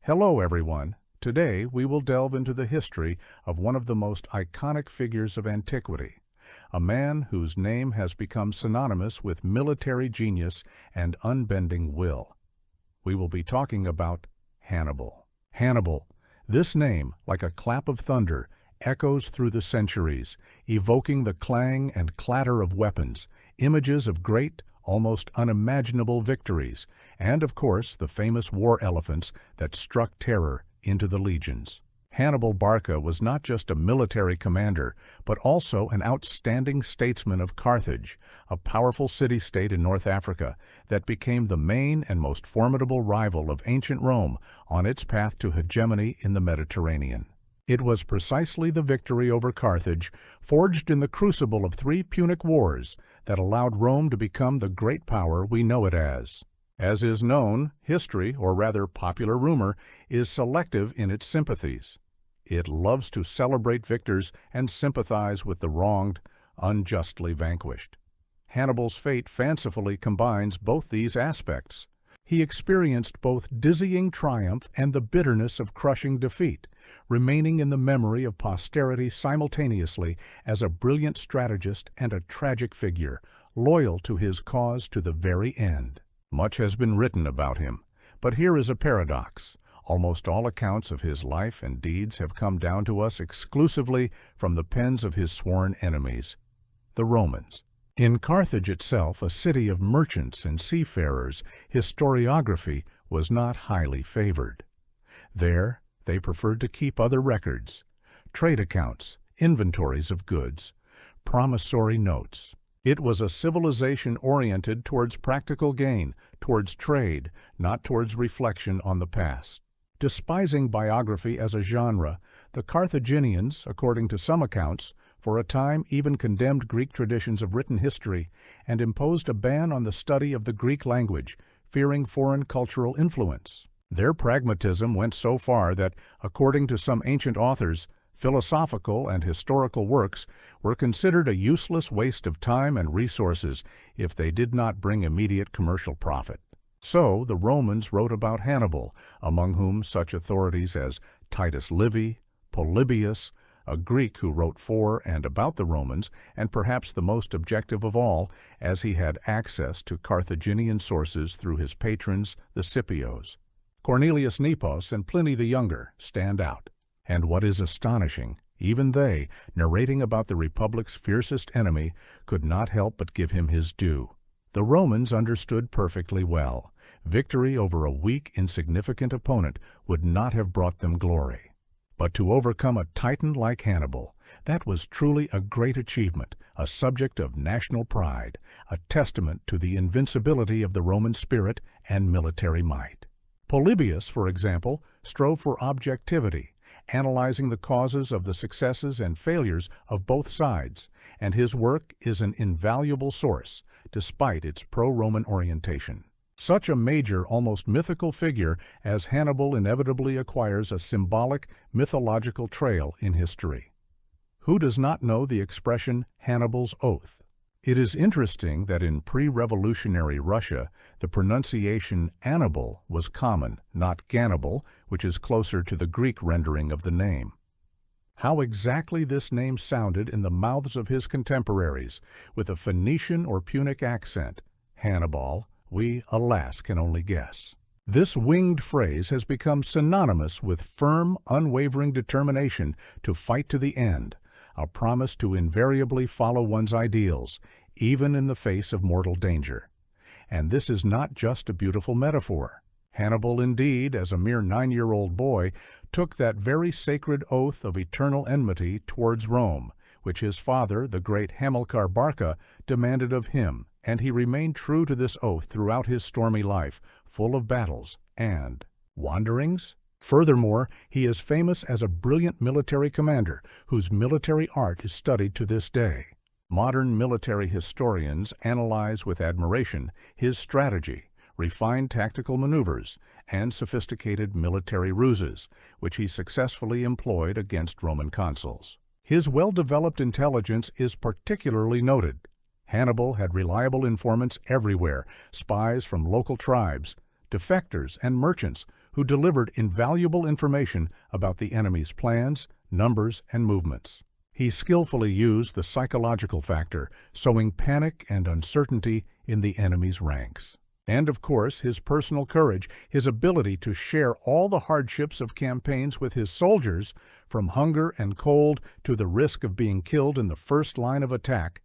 Hello, everyone. Today, we will delve into the history of one of the most iconic figures of antiquity, a man whose name has become synonymous with military genius and unbending will. We will be talking about Hannibal. Hannibal. This name, like a clap of thunder, echoes through the centuries, evoking the clang and clatter of weapons, images of great, almost unimaginable victories, and, of course, the famous war elephants that struck terror into the legions. Hannibal Barca was not just a military commander, but also an outstanding statesman of Carthage, a powerful city-state in North Africa that became the main and most formidable rival of ancient Rome on its path to hegemony in the Mediterranean. It was precisely the victory over Carthage, forged in the crucible of 3 Punic Wars, that allowed Rome to become the great power we know it as. As is known, history, or rather popular rumor, is selective in its sympathies. It loves to celebrate victors and sympathize with the wronged, unjustly vanquished. Hannibal's fate fancifully combines both these aspects. He experienced both dizzying triumph and the bitterness of crushing defeat, remaining in the memory of posterity simultaneously as a brilliant strategist and a tragic figure, loyal to his cause to the very end. Much has been written about him, but here is a paradox. Almost all accounts of his life and deeds have come down to us exclusively from the pens of his sworn enemies, the Romans. In Carthage itself, a city of merchants and seafarers, historiography was not highly favored. There, they preferred to keep other records, trade accounts, inventories of goods, promissory notes. It was a civilization oriented towards practical gain, towards trade, not towards reflection on the past. Despising biography as a genre, the Carthaginians, according to some accounts, for a time even condemned Greek traditions of written history and imposed a ban on the study of the Greek language, fearing foreign cultural influence. Their pragmatism went so far that, according to some ancient authors, philosophical and historical works were considered a useless waste of time and resources if they did not bring immediate commercial profit. So the Romans wrote about Hannibal, among whom such authorities as Titus Livy, Polybius, a Greek who wrote for and about the Romans, and perhaps the most objective of all, as he had access to Carthaginian sources through his patrons, the Scipios. Cornelius Nepos and Pliny the Younger stand out. And what is astonishing, even they, narrating about the Republic's fiercest enemy, could not help but give him his due. The Romans understood perfectly well. Victory over a weak, insignificant opponent would not have brought them glory. But to overcome a titan like Hannibal, that was truly a great achievement, a subject of national pride, a testament to the invincibility of the Roman spirit and military might. Polybius, for example, strove for objectivity, analyzing the causes of the successes and failures of both sides, and his work is an invaluable source, despite its pro-Roman orientation. Such a major, almost mythical figure as Hannibal inevitably acquires a symbolic, mythological trail in history. Who does not know the expression Hannibal's oath? It is interesting that in pre-revolutionary Russia, the pronunciation Annibal was common, not Gannibal, which is closer to the Greek rendering of the name. How exactly this name sounded in the mouths of his contemporaries, with a Phoenician or Punic accent, Hannibal, we, alas, can only guess. This winged phrase has become synonymous with firm, unwavering determination to fight to the end, a promise to invariably follow one's ideals, even in the face of mortal danger. And this is not just a beautiful metaphor. Hannibal, indeed, as a mere 9-year-old boy, took that very sacred oath of eternal enmity towards Rome, which his father, the great Hannibal Barca, demanded of him, and he remained true to this oath throughout his stormy life, full of battles and wanderings. Furthermore, he is famous as a brilliant military commander whose military art is studied to this day. Modern military historians analyze with admiration his strategy, refined tactical maneuvers, and sophisticated military ruses, which he successfully employed against Roman consuls. His well-developed intelligence is particularly noted. Hannibal had reliable informants everywhere, spies from local tribes, defectors, and merchants who delivered invaluable information about the enemy's plans, numbers, and movements. He skillfully used the psychological factor, sowing panic and uncertainty in the enemy's ranks. And, of course, his personal courage, his ability to share all the hardships of campaigns with his soldiers, from hunger and cold to the risk of being killed in the first line of attack,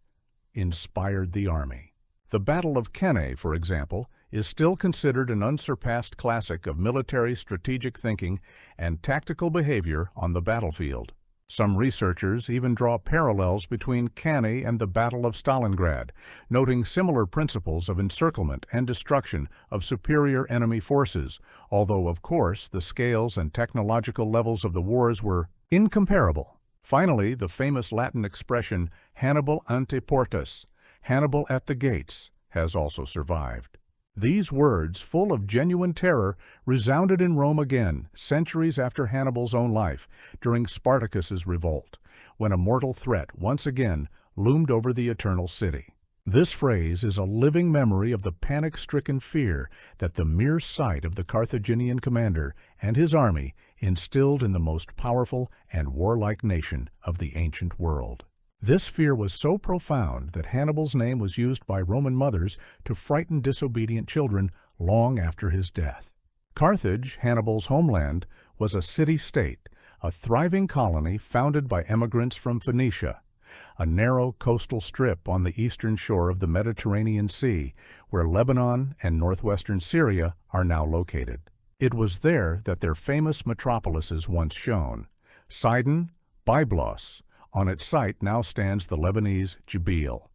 inspired the army. The Battle of Cannae, for example, is still considered an unsurpassed classic of military strategic thinking and tactical behavior on the battlefield. Some researchers even draw parallels between Cannae and the Battle of Stalingrad, noting similar principles of encirclement and destruction of superior enemy forces, although, of course, the scales and technological levels of the wars were incomparable. Finally, the famous Latin expression Hannibal ante portas, Hannibal at the gates, has also survived. These words, full of genuine terror, resounded in Rome again, centuries after Hannibal's own life, during Spartacus's revolt, when a mortal threat once again loomed over the eternal city. This phrase is a living memory of the panic-stricken fear that the mere sight of the Carthaginian commander and his army instilled in the most powerful and warlike nation of the ancient world. This fear was so profound that Hannibal's name was used by Roman mothers to frighten disobedient children long after his death. Carthage, Hannibal's homeland, was a city-state, a thriving colony founded by emigrants from Phoenicia, a narrow coastal strip on the eastern shore of the Mediterranean Sea, where Lebanon and northwestern Syria are now located. It was there that their famous metropolises once shone. Sidon, Byblos. On its site now stands the Lebanese Jbeil,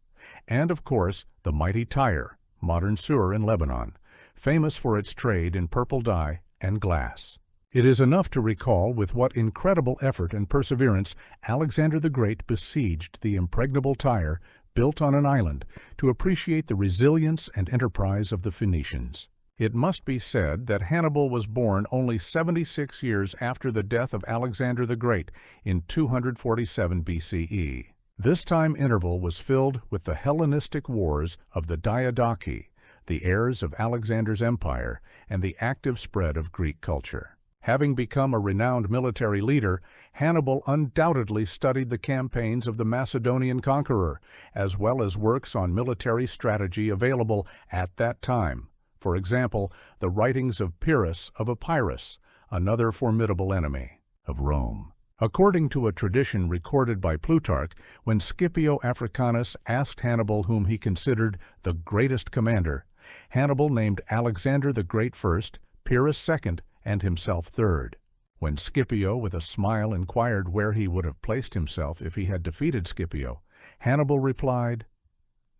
and, of course, the mighty Tyre, modern Sur in Lebanon, famous for its trade in purple dye and glass. It is enough to recall with what incredible effort and perseverance Alexander the Great besieged the impregnable Tyre, built on an island, to appreciate the resilience and enterprise of the Phoenicians. It must be said that Hannibal was born only 76 years after the death of Alexander the Great in 247 BCE. This time interval was filled with the Hellenistic wars of the Diadochi, the heirs of Alexander's empire, and the active spread of Greek culture. Having become a renowned military leader, Hannibal undoubtedly studied the campaigns of the Macedonian conqueror, as well as works on military strategy available at that time. For example, the writings of Pyrrhus of Epirus, another formidable enemy of Rome. According to a tradition recorded by Plutarch, when Scipio Africanus asked Hannibal whom he considered the greatest commander, Hannibal named Alexander the Great first, Pyrrhus second, and himself third. When Scipio with a smile inquired where he would have placed himself if he had defeated Scipio, Hannibal replied,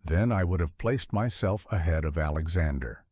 "Then I would have placed myself ahead of Alexander."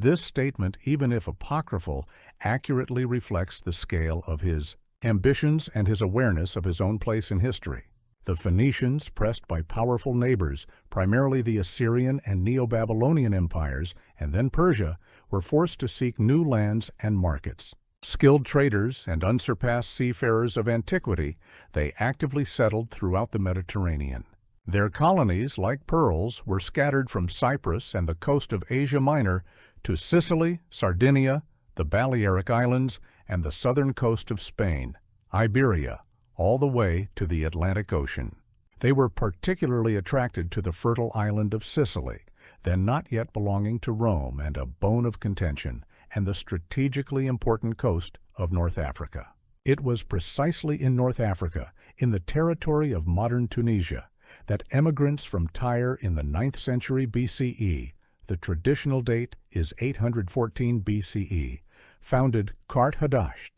This statement, even if apocryphal, accurately reflects the scale of his ambitions and his awareness of his own place in history. The Phoenicians, pressed by powerful neighbors, primarily the Assyrian and Neo-Babylonian empires, and then Persia, were forced to seek new lands and markets. Skilled traders and unsurpassed seafarers of antiquity, they actively settled throughout the Mediterranean. Their colonies, like pearls, were scattered from Cyprus and the coast of Asia Minor to Sicily, Sardinia, the Balearic Islands, and the southern coast of Spain, Iberia, all the way to the Atlantic Ocean. They were particularly attracted to the fertile island of Sicily, then not yet belonging to Rome and a bone of contention, and the strategically important coast of North Africa. It was precisely in North Africa, in the territory of modern Tunisia, that emigrants from Tyre in the 9th century BCE, the traditional date is 814 BCE, founded Carthage,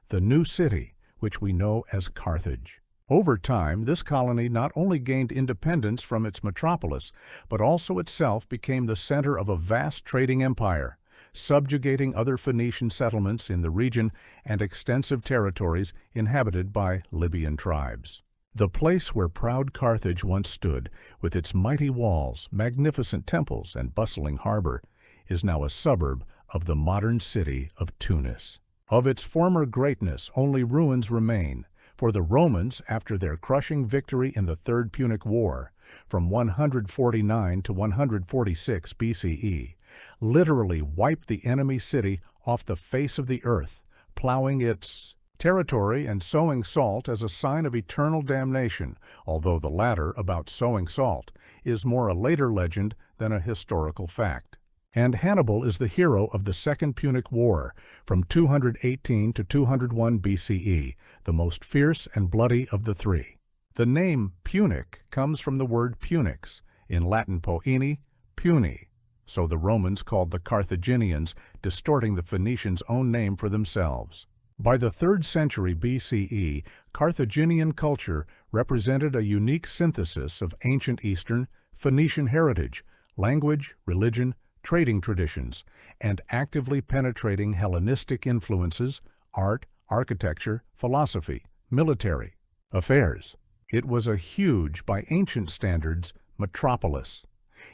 the new city, which we know as Carthage. Over time, this colony not only gained independence from its metropolis, but also itself became the center of a vast trading empire, subjugating other Phoenician settlements in the region and extensive territories inhabited by Libyan tribes. The place where proud Carthage once stood, with its mighty walls, magnificent temples, and bustling harbor, is now a suburb of the modern city of Tunis. Of its former greatness, only ruins remain, for the Romans, after their crushing victory in the Third Punic War, from 149 to 146 BCE, literally wiped the enemy city off the face of the earth, plowing its territory and sowing salt as a sign of eternal damnation, although the latter, about sowing salt, is more a later legend than a historical fact. And Hannibal is the hero of the Second Punic War, from 218 to 201 BCE, the most fierce and bloody of the three. The name Punic comes from the word punix, in Latin poeni, puni, so the Romans called the Carthaginians, distorting the Phoenicians' own name for themselves. By the 3rd century BCE, Carthaginian culture represented a unique synthesis of ancient Eastern, Phoenician heritage, language, religion, trading traditions, and actively penetrating Hellenistic influences, art, architecture, philosophy, military affairs. It was a huge, by ancient standards, metropolis.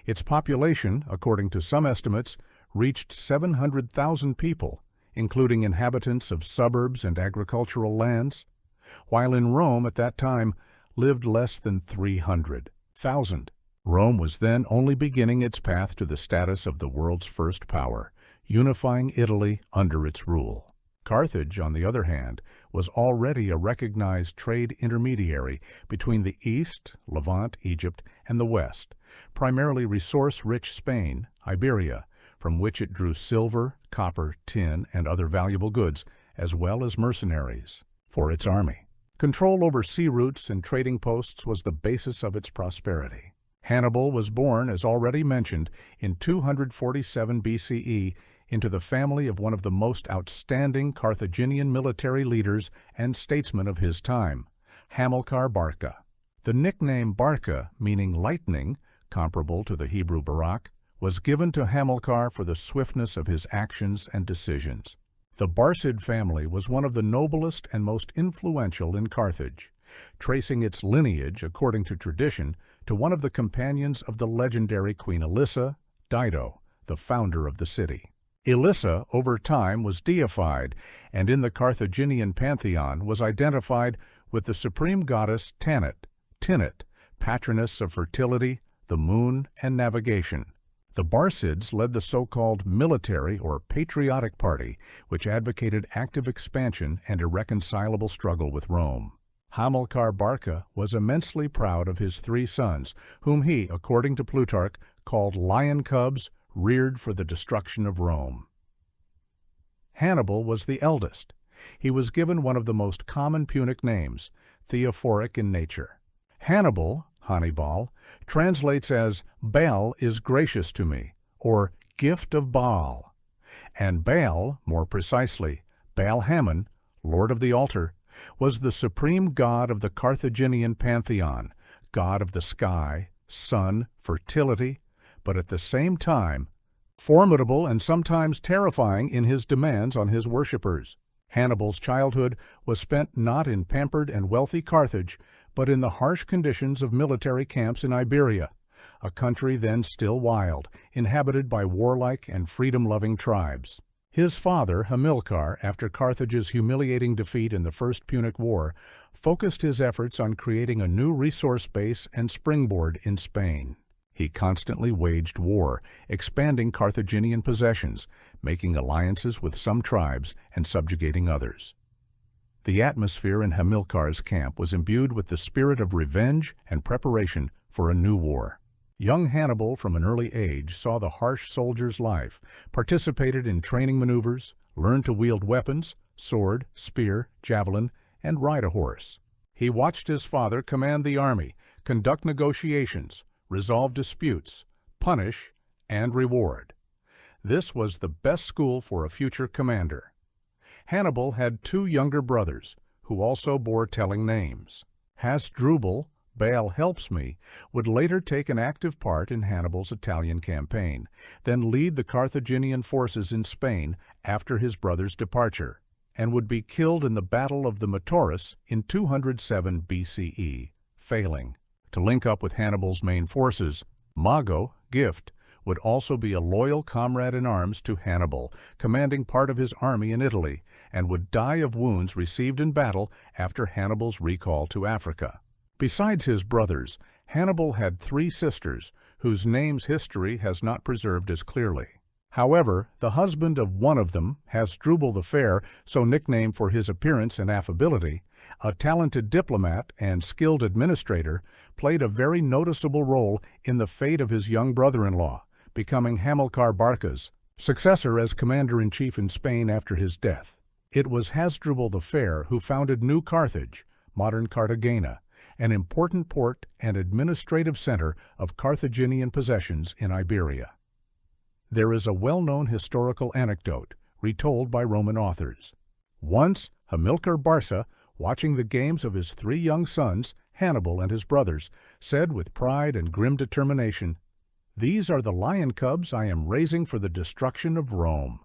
Its population, according to some estimates, reached 700,000 people, including inhabitants of suburbs and agricultural lands, while in Rome at that time lived less than 300,000. Rome was then only beginning its path to the status of the world's first power, unifying Italy under its rule. Carthage, on the other hand, was already a recognized trade intermediary between the East, Levant, Egypt, and the West, primarily resource-rich Spain, Iberia, from which it drew silver, copper, tin, and other valuable goods, as well as mercenaries, for its army. Control over sea routes and trading posts was the basis of its prosperity. Hannibal was born, as already mentioned, in 247 BCE into the family of one of the most outstanding Carthaginian military leaders and statesmen of his time, Hamilcar Barca. The nickname Barca, meaning lightning, comparable to the Hebrew Barak, was given to Hamilcar for the swiftness of his actions and decisions. The Barcid family was one of the noblest and most influential in Carthage, tracing its lineage, according to tradition, to one of the companions of the legendary Queen Elissa, Dido, the founder of the city. Elissa, over time, was deified, and in the Carthaginian pantheon was identified with the supreme goddess Tanit, patroness of fertility, the moon, and navigation. The Barcids led the so-called military or patriotic party, which advocated active expansion and irreconcilable struggle with Rome. Hamilcar Barca was immensely proud of his 3 sons, whom he, according to Plutarch, called lion cubs reared for the destruction of Rome. Hannibal was the eldest. He was given one of the most common Punic names, theophoric in nature. Hannibal translates as Baal is gracious to me, or gift of Baal. And Baal, more precisely, Baal-Hamon, Lord of the Altar, was the supreme god of the Carthaginian pantheon, god of the sky, sun, fertility, but at the same time, formidable and sometimes terrifying in his demands on his worshippers. Hannibal's childhood was spent not in pampered and wealthy Carthage, but in the harsh conditions of military camps in Iberia, a country then still wild, inhabited by warlike and freedom-loving tribes. His father, Hamilcar, after Carthage's humiliating defeat in the First Punic War, focused his efforts on creating a new resource base and springboard in Spain. He constantly waged war, expanding Carthaginian possessions, making alliances with some tribes and subjugating others. The atmosphere in Hamilcar's camp was imbued with the spirit of revenge and preparation for a new war. Young Hannibal, from an early age, saw the harsh soldier's life, participated in training maneuvers, learned to wield weapons, sword, spear, javelin, and ride a horse. He watched his father command the army, conduct negotiations, resolve disputes, punish, and reward. This was the best school for a future commander. Hannibal had 2 younger brothers, who also bore telling names. Hasdrubal, Baal helps me, would later take an active part in Hannibal's Italian campaign, then lead the Carthaginian forces in Spain after his brother's departure, and would be killed in the Battle of the Metaurus in 207 BCE, failing. To link up with Hannibal's main forces, Mago, Gift, would also be a loyal comrade in arms to Hannibal, commanding part of his army in Italy, and would die of wounds received in battle after Hannibal's recall to Africa. Besides his brothers, Hannibal had 3 sisters, whose names history has not preserved as clearly. However, the husband of one of them, Hasdrubal the Fair, so nicknamed for his appearance and affability, a talented diplomat and skilled administrator, played a very noticeable role in the fate of his young brother-in-law, becoming Hamilcar Barca's successor as commander-in-chief in Spain after his death. It was Hasdrubal the Fair who founded New Carthage, modern Cartagena, an important port and administrative center of Carthaginian possessions in Iberia. There is a well-known historical anecdote, retold by Roman authors. Once, Hamilcar Barca, watching the games of his 3 young sons, Hannibal and his brothers, said with pride and grim determination, "These are the lion cubs I am raising for the destruction of Rome."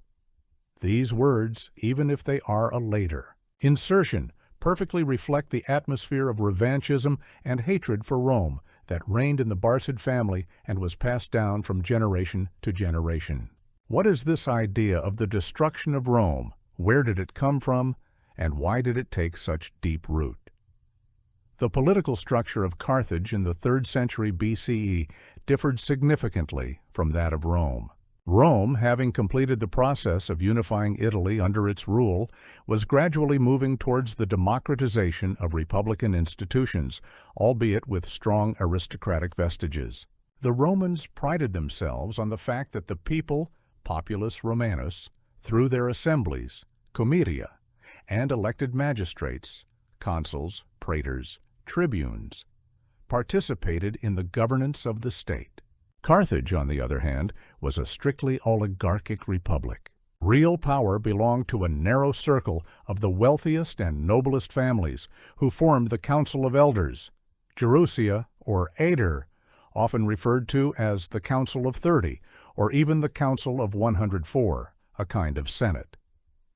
These words, even if they are a later insertion, perfectly reflect the atmosphere of revanchism and hatred for Rome that reigned in the Barcid family and was passed down from generation to generation. What is this idea of the destruction of Rome? Where did it come from? And why did it take such deep root? The political structure of Carthage in the 3rd century BCE differed significantly from that of Rome. Rome, having completed the process of unifying Italy under its rule, was gradually moving towards the democratization of republican institutions, albeit with strong aristocratic vestiges. The Romans prided themselves on the fact that the people, populus Romanus, through their assemblies, comitia, and elected magistrates, consuls, praetors, tribunes, participated in the governance of the state. Carthage, on the other hand, was a strictly oligarchic republic. Real power belonged to a narrow circle of the wealthiest and noblest families, who formed the Council of Elders, Gerousia or Aeder, often referred to as the Council of 30, or even the Council of 104, a kind of Senate,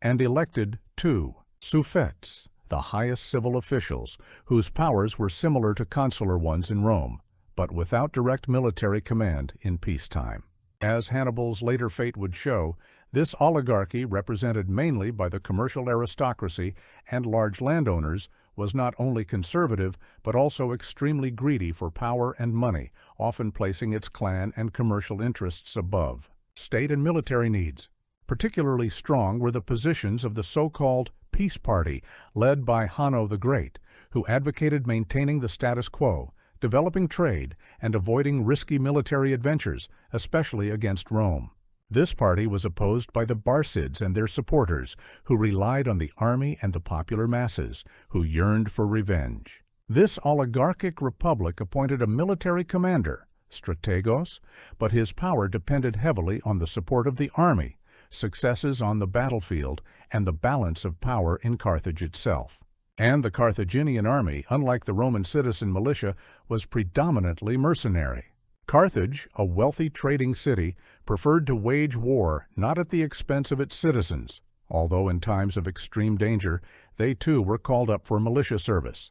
and elected 2 suffects, the highest civil officials, whose powers were similar to consular ones in Rome, but without direct military command in peacetime. As Hannibal's later fate would show, this oligarchy, represented mainly by the commercial aristocracy and large landowners, was not only conservative but also extremely greedy for power and money, often placing its clan and commercial interests above state and military needs. Particularly strong were the positions of the so-called Peace Party, led by Hanno the Great, who advocated maintaining the status quo, developing trade, and avoiding risky military adventures, especially against Rome. This party was opposed by the Barcids and their supporters, who relied on the army and the popular masses, who yearned for revenge. This oligarchic republic appointed a military commander, strategos, but his power depended heavily on the support of the army, successes on the battlefield, and the balance of power in Carthage itself. And the Carthaginian army, unlike the Roman citizen militia, was predominantly mercenary. Carthage, a wealthy trading city, preferred to wage war not at the expense of its citizens, although in times of extreme danger they too were called up for militia service,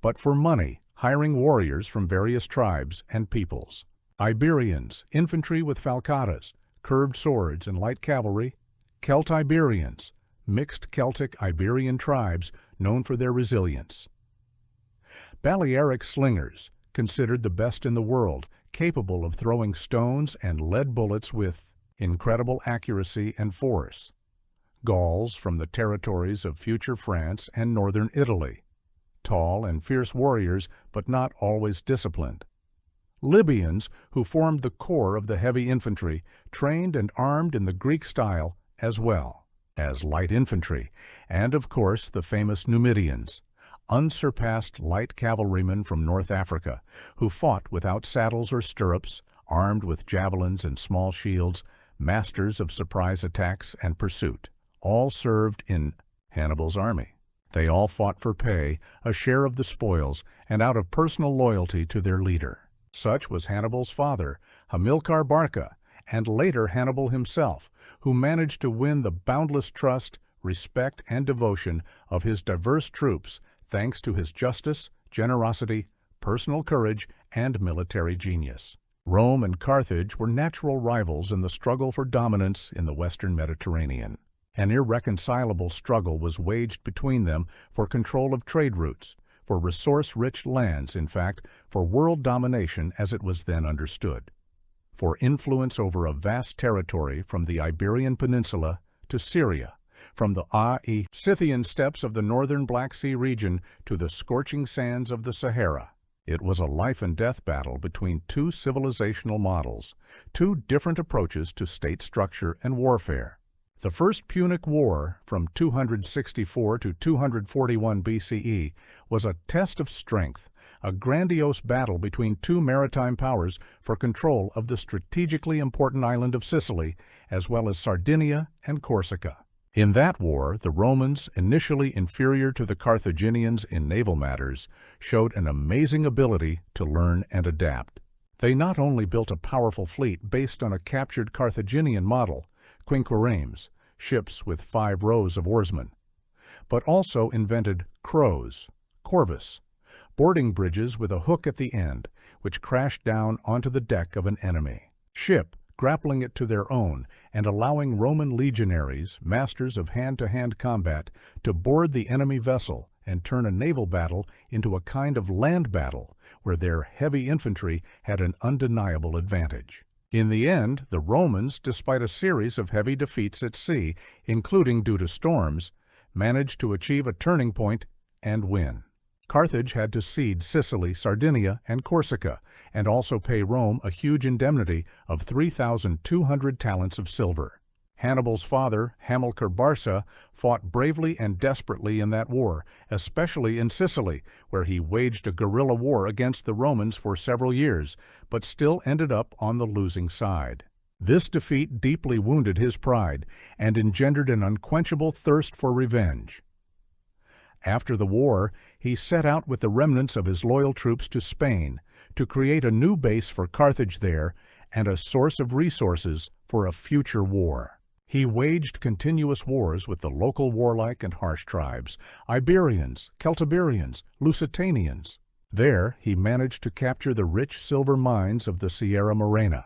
but for money, hiring warriors from various tribes and peoples. Iberians, infantry with falcatas, curved swords and light cavalry, Celtiberians, mixed Celtic-Iberian tribes known for their resilience. Balearic slingers, considered the best in the world, capable of throwing stones and lead bullets with incredible accuracy and force. Gauls from the territories of future France and northern Italy. Tall and fierce warriors, but not always disciplined. Libyans, who formed the core of the heavy infantry, trained and armed in the Greek style as well as light infantry, and of course the famous Numidians, unsurpassed light cavalrymen from North Africa, who fought without saddles or stirrups, armed with javelins and small shields, masters of surprise attacks and pursuit. All served in Hannibal's army. They all fought for pay, a share of the spoils, and out of personal loyalty to their leader. Such was Hannibal's father, Hamilcar Barca, and later Hannibal himself, who managed to win the boundless trust, respect, and devotion of his diverse troops thanks to his justice, generosity, personal courage, and military genius. Rome and Carthage were natural rivals in the struggle for dominance in the Western Mediterranean. An irreconcilable struggle was waged between them for control of trade routes, for resource-rich lands, in fact, for world domination as it was then understood. for influence over a vast territory from the Iberian Peninsula to Syria, from the Scythian steppes of the northern Black Sea region to the scorching sands of the Sahara. It was a life-and-death battle between two civilizational models, two different approaches to state structure and warfare. The First Punic War, from 264 to 241 BCE, was a test of strength, a grandiose battle between two maritime powers for control of the strategically important island of Sicily, as well as Sardinia and Corsica. In that war, the Romans, initially inferior to the Carthaginians in naval matters, showed an amazing ability to learn and adapt. They not only built a powerful fleet based on a captured Carthaginian model, quinqueremes, ships with 5 rows of oarsmen, but also invented crows, corvus, boarding bridges with a hook at the end, which crashed down onto the deck of an enemy ship, grappling it to their own and allowing Roman legionaries, masters of hand-to-hand combat, to board the enemy vessel and turn a naval battle into a kind of land battle where their heavy infantry had an undeniable advantage. In the end, the Romans, despite a series of heavy defeats at sea, including due to storms, managed to achieve a turning point and win. Carthage had to cede Sicily, Sardinia, and Corsica, and also pay Rome a huge indemnity of 3,200 talents of silver. Hannibal's father, Hamilcar Barca, fought bravely and desperately in that war, especially in Sicily, where he waged a guerrilla war against the Romans for several years, but still ended up on the losing side. This defeat deeply wounded his pride and engendered an unquenchable thirst for revenge. After the war, he set out with the remnants of his loyal troops to Spain to create a new base for Carthage there and a source of resources for a future war. He waged continuous wars with the local warlike and harsh tribes, Iberians, Celtiberians, Lusitanians. There, he managed to capture the rich silver mines of the Sierra Morena,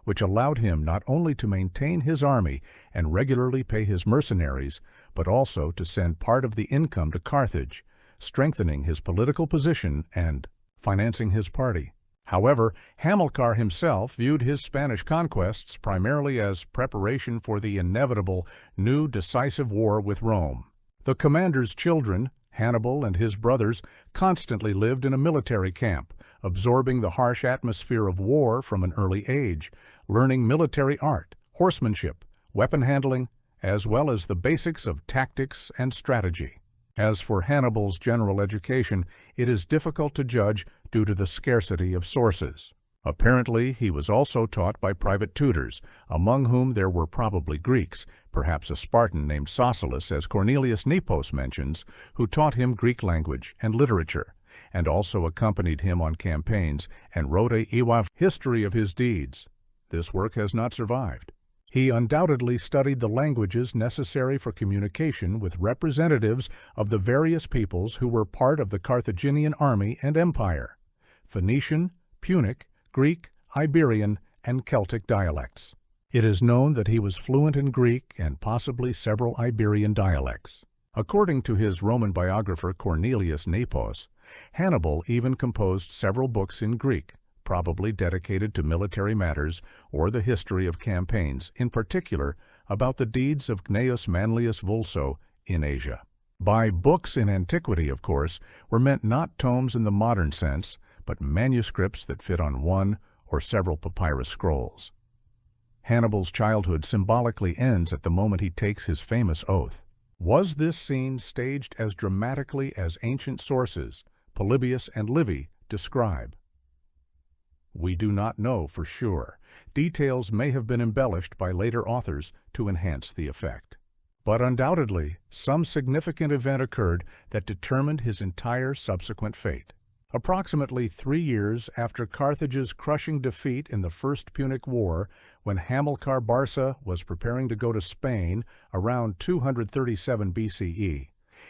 which allowed him not only to maintain his army and regularly pay his mercenaries, but also to send part of the income to Carthage, strengthening his political position and financing his party. However, Hamilcar himself viewed his Spanish conquests primarily as preparation for the inevitable new decisive war with Rome. The commander's children, Hannibal and his brothers, constantly lived in a military camp, absorbing the harsh atmosphere of war from an early age, learning military art, horsemanship, weapon handling, as well as the basics of tactics and strategy. As for Hannibal's general education, it is difficult to judge due to the scarcity of sources. Apparently, he was also taught by private tutors, among whom there were probably Greeks, perhaps a Spartan named Sosilas, as Cornelius Nepos mentions, who taught him Greek language and literature, and also accompanied him on campaigns and wrote a history of his deeds. This work has not survived. He undoubtedly studied the languages necessary for communication with representatives of the various peoples who were part of the Carthaginian army and empire: Phoenician, Punic, Greek, Iberian, and Celtic dialects. It is known that he was fluent in Greek and possibly several Iberian dialects. According to his Roman biographer Cornelius Nepos, Hannibal even composed several books in Greek, probably dedicated to military matters or the history of campaigns, in particular about the deeds of Gnaeus Manlius Vulso in Asia. By books in antiquity, of course, were meant not tomes in the modern sense, but manuscripts that fit on one or several papyrus scrolls. Hannibal's childhood symbolically ends at the moment he takes his famous oath. Was this scene staged as dramatically as ancient sources, Polybius and Livy, describe? We do not know for sure. Details may have been embellished by later authors to enhance the effect. But undoubtedly, some significant event occurred that determined his entire subsequent fate. Approximately 3 years after Carthage's crushing defeat in the First Punic War, when Hamilcar Barca was preparing to go to Spain around 237 BCE,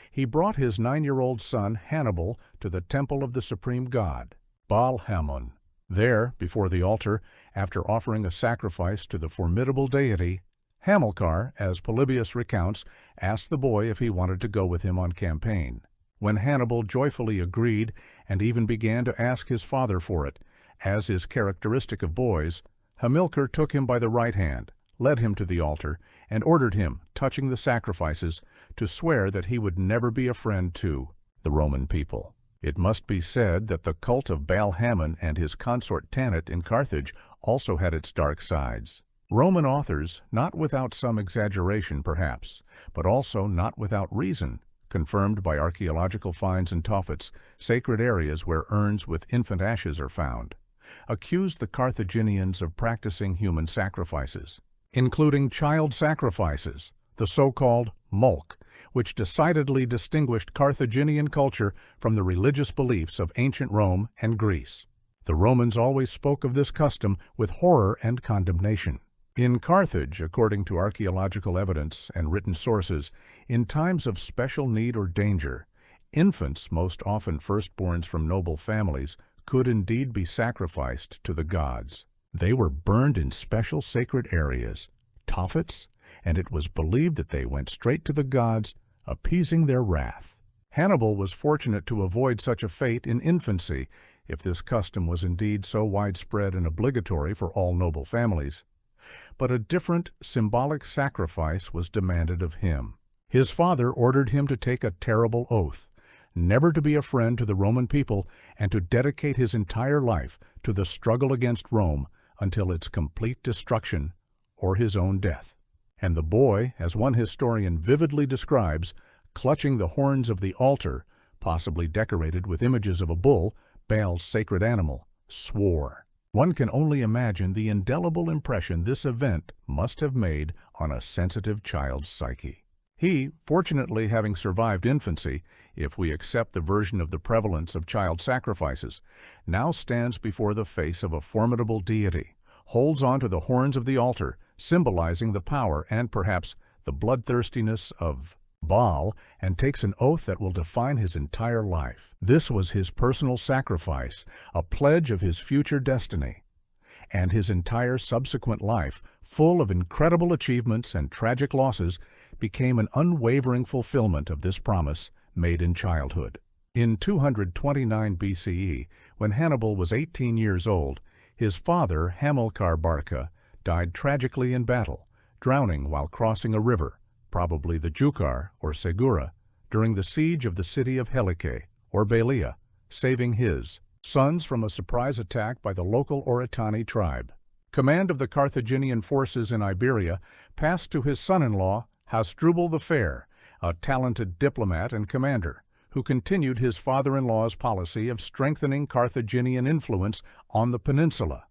he brought his 9-year-old son Hannibal to the temple of the supreme god, Baal Hamon. There, before the altar, after offering a sacrifice to the formidable deity, Hamilcar, as Polybius recounts, asked the boy if he wanted to go with him on campaign. When Hannibal joyfully agreed and even began to ask his father for it, as is characteristic of boys, Hamilcar took him by the right hand, led him to the altar, and ordered him, touching the sacrifices, to swear that he would never be a friend to the Roman people. It must be said that the cult of Baal-Hamon and his consort Tanit in Carthage also had its dark sides. Roman authors, not without some exaggeration perhaps, but also not without reason, confirmed by archaeological finds in Tophets, sacred areas where urns with infant ashes are found, accused the Carthaginians of practicing human sacrifices, including child sacrifices, the so-called mulk, which decidedly distinguished Carthaginian culture from the religious beliefs of ancient Rome and Greece. The Romans always spoke of this custom with horror and condemnation. In Carthage, according to archaeological evidence and written sources, in times of special need or danger, infants, most often firstborns from noble families, could indeed be sacrificed to the gods. They were burned in special sacred areas, Tophets, and it was believed that they went straight to the gods, appeasing their wrath. Hannibal was fortunate to avoid such a fate in infancy, if this custom was indeed so widespread and obligatory for all noble families. But a different, symbolic sacrifice was demanded of him. His father ordered him to take a terrible oath, never to be a friend to the Roman people and to dedicate his entire life to the struggle against Rome until its complete destruction or his own death. And the boy, as one historian vividly describes, clutching the horns of the altar, possibly decorated with images of a bull, Baal's sacred animal, swore. One can only imagine the indelible impression this event must have made on a sensitive child's psyche. He, fortunately having survived infancy, if we accept the version of the prevalence of child sacrifices, now stands before the face of a formidable deity, holds on to the horns of the altar, symbolizing the power and perhaps the bloodthirstiness of Baal, and takes an oath that will define his entire life. This was his personal sacrifice, a pledge of his future destiny. And his entire subsequent life, full of incredible achievements and tragic losses, became an unwavering fulfillment of this promise made in childhood. In 229 BCE, when Hannibal was 18 years old, his father, Hannibal Barca, died tragically in battle, drowning while crossing a river, probably the Jukar or Segura, during the siege of the city of Helice, or Balia, saving his sons from a surprise attack by the local Oritani tribe. Command of the Carthaginian forces in Iberia passed to his son-in-law, Hasdrubal the Fair, a talented diplomat and commander, who continued his father-in-law's policy of strengthening Carthaginian influence on the peninsula,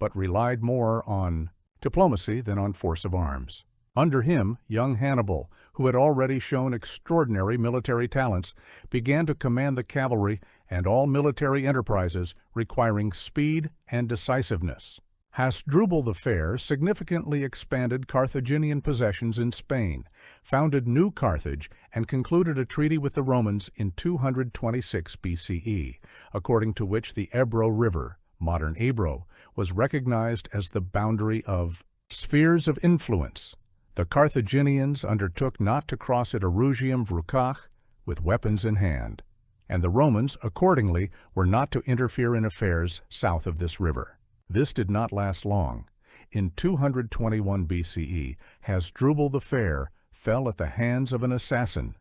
but relied more on diplomacy than on force of arms. Under him, young Hannibal, who had already shown extraordinary military talents, began to command the cavalry and all military enterprises requiring speed and decisiveness. Hasdrubal the Fair significantly expanded Carthaginian possessions in Spain, founded New Carthage, and concluded a treaty with the Romans in 226 BCE, according to which the Ebro River, modern Ebro, was recognized as the boundary of spheres of influence. The Carthaginians undertook not to cross it Erugium Vrucach with weapons in hand, and the Romans, accordingly, were not to interfere in affairs south of this river. This did not last long. In 221 BCE, Hasdrubal the Fair fell at the hands of an assassin,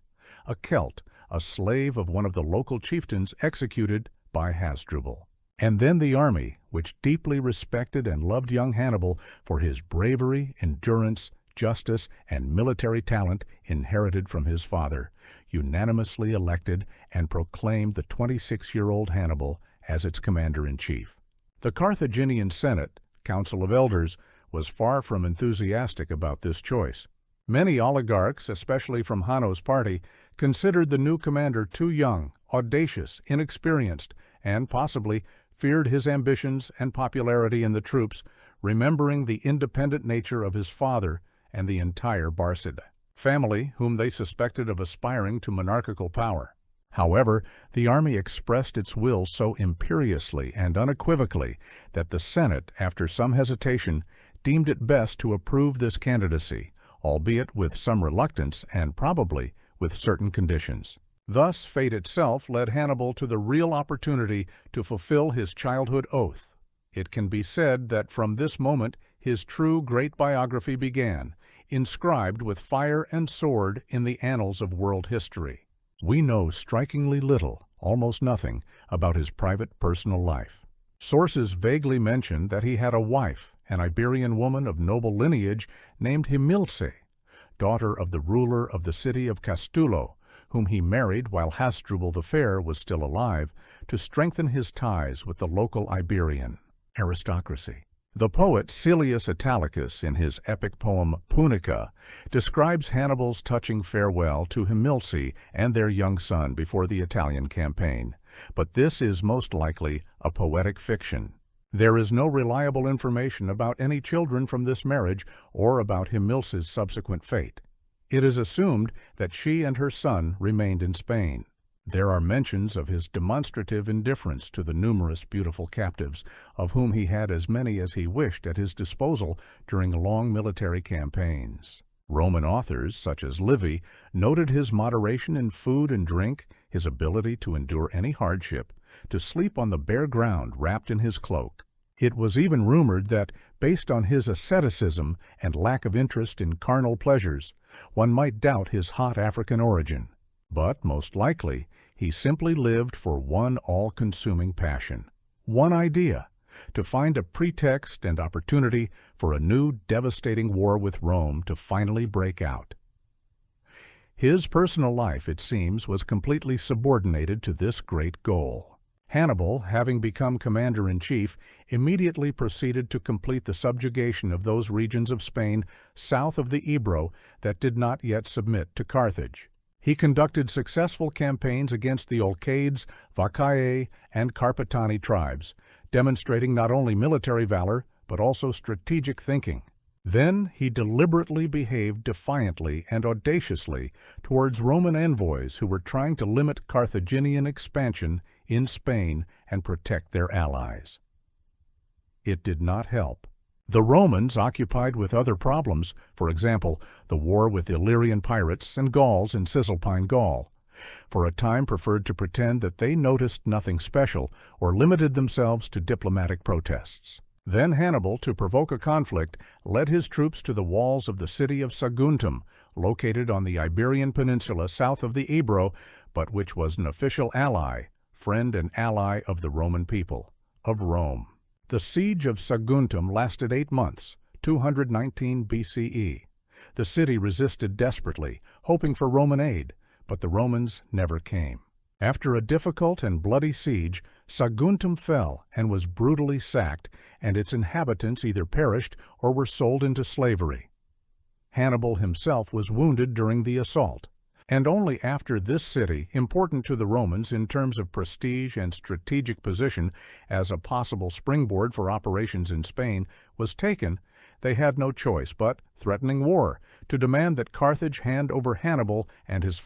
a Celt, a slave of one of the local chieftains executed by Hasdrubal. And then the army, which deeply respected and loved young Hannibal for his bravery, endurance, justice, and military talent inherited from his father, unanimously elected and proclaimed the 26-year-old Hannibal as its commander-in-chief. The Carthaginian Senate, Council of Elders, was far from enthusiastic about this choice. Many oligarchs, especially from Hanno's party, considered the new commander too young, audacious, inexperienced, and possibly feared his ambitions and popularity in the troops, remembering the independent nature of his father and the entire Barcid family, whom they suspected of aspiring to monarchical power. However, the army expressed its will so imperiously and unequivocally that the Senate, after some hesitation, deemed it best to approve this candidacy, albeit with some reluctance and probably with certain conditions. Thus, fate itself led Hannibal to the real opportunity to fulfill his childhood oath. It can be said that from this moment his true great biography began, inscribed with fire and sword in the annals of world history. We know strikingly little, almost nothing, about his private personal life. Sources vaguely mention that he had a wife, an Iberian woman of noble lineage named Himilce, daughter of the ruler of the city of Castulo, whom he married while Hasdrubal the Fair was still alive, to strengthen his ties with the local Iberian aristocracy. The poet Silius Italicus, in his epic poem Punica, describes Hannibal's touching farewell to Himilce and their young son before the Italian campaign, but this is most likely a poetic fiction. There is no reliable information about any children from this marriage or about Himilce's subsequent fate. It is assumed that she and her son remained in Spain. There are mentions of his demonstrative indifference to the numerous beautiful captives, of whom he had as many as he wished at his disposal during long military campaigns. Roman authors, such as Livy, noted his moderation in food and drink, his ability to endure any hardship, to sleep on the bare ground wrapped in his cloak. It was even rumored that, based on his asceticism and lack of interest in carnal pleasures, one might doubt his hot African origin. But, most likely, he simply lived for one all-consuming passion, one idea, to find a pretext and opportunity for a new devastating war with Rome to finally break out. His personal life, it seems, was completely subordinated to this great goal. Hannibal, having become commander-in-chief, immediately proceeded to complete the subjugation of those regions of Spain south of the Ebro that did not yet submit to Carthage. He conducted successful campaigns against the Olcades, Vacae, and Carpetani tribes, demonstrating not only military valor, but also strategic thinking. Then he deliberately behaved defiantly and audaciously towards Roman envoys who were trying to limit Carthaginian expansion in Spain and protect their allies. It did not help. The Romans, occupied with other problems, for example, the war with Illyrian pirates and Gauls in Cisalpine Gaul, for a time preferred to pretend that they noticed nothing special or limited themselves to diplomatic protests. Then Hannibal, to provoke a conflict, led his troops to the walls of the city of Saguntum, located on the Iberian Peninsula south of the Ebro, but which was an official ally, friend and ally of the Roman people, of Rome. The siege of Saguntum lasted 8 months, 219 BCE. The city resisted desperately, hoping for Roman aid, but the Romans never came. After a difficult and bloody siege, Saguntum fell and was brutally sacked, and its inhabitants either perished or were sold into slavery. Hannibal himself was wounded during the assault, and only after this city, important to the Romans in terms of prestige and strategic position as a possible springboard for operations in Spain, was taken, they had no choice but, threatening war, to demand that Carthage hand over Hannibal and his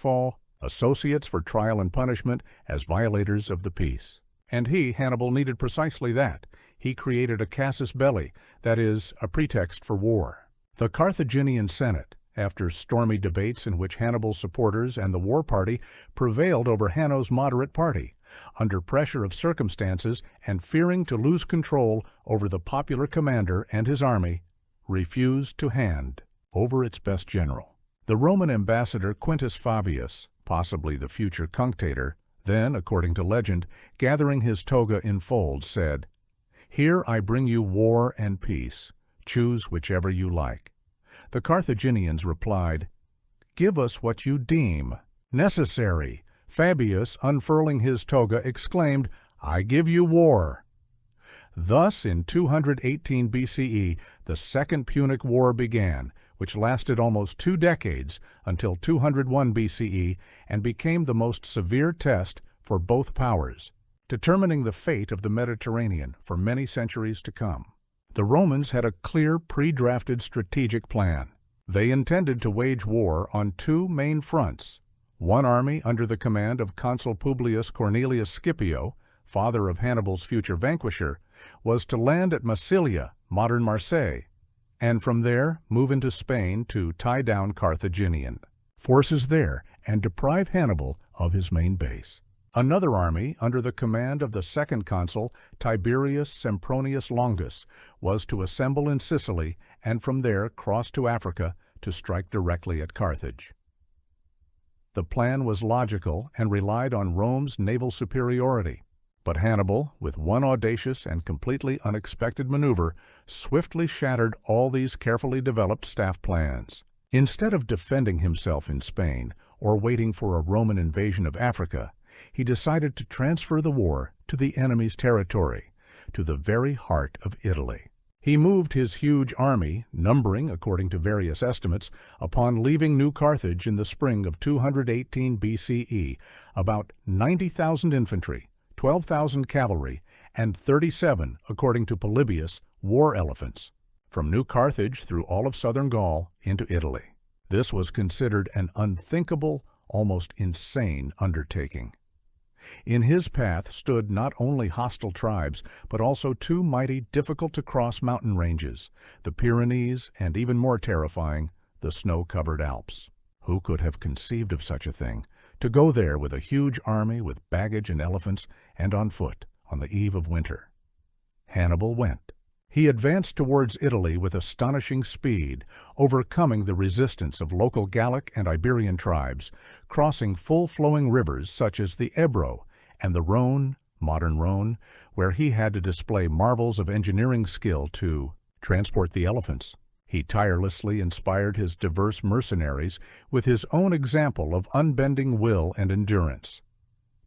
associates for trial and punishment as violators of the peace. And Hannibal, needed precisely that. He created a casus belli, that is, a pretext for war. The Carthaginian Senate, after stormy debates in which Hannibal's supporters and the war party prevailed over Hanno's moderate party, under pressure of circumstances and fearing to lose control over the popular commander and his army, refused to hand over its best general. The Roman ambassador Quintus Fabius, possibly the future cunctator, then, according to legend, gathering his toga in folds, said, "Here I bring you war and peace. Choose whichever you like." The Carthaginians replied, "Give us what you deem necessary." Fabius, unfurling his toga, exclaimed, "I give you war." Thus, in 218 BCE, the Second Punic War began, which lasted almost 2 decades until 201 BCE and became the most severe test for both powers, determining the fate of the Mediterranean for many centuries to come. The Romans had a clear pre-drafted strategic plan. They intended to wage war on 2 main fronts. One army under the command of Consul Publius Cornelius Scipio, father of Hannibal's future vanquisher, was to land at Massilia, modern Marseille, and from there move into Spain to tie down Carthaginian forces there and deprive Hannibal of his main base. Another army, under the command of the second consul Tiberius Sempronius Longus, was to assemble in Sicily and from there cross to Africa to strike directly at Carthage. The plan was logical and relied on Rome's naval superiority. But Hannibal, with one audacious and completely unexpected maneuver, swiftly shattered all these carefully developed staff plans. Instead of defending himself in Spain or waiting for a Roman invasion of Africa, he decided to transfer the war to the enemy's territory, to the very heart of Italy. He moved his huge army, numbering, according to various estimates, upon leaving New Carthage in the spring of 218 BCE, about 90,000 infantry, 12,000 cavalry, and 37, according to Polybius, war elephants, from New Carthage through all of southern Gaul into Italy. This was considered an unthinkable, almost insane undertaking. In his path stood not only hostile tribes, but also two mighty, difficult-to-cross mountain ranges, the Pyrenees, and even more terrifying, the snow-covered Alps. Who could have conceived of such a thing, to go there with a huge army with baggage and elephants, and on foot, on the eve of winter? Hannibal went. He advanced towards Italy with astonishing speed, overcoming the resistance of local Gallic and Iberian tribes, crossing full-flowing rivers such as the Ebro and the Rhone, modern Rhone, where he had to display marvels of engineering skill to transport the elephants. He tirelessly inspired his diverse mercenaries with his own example of unbending will and endurance.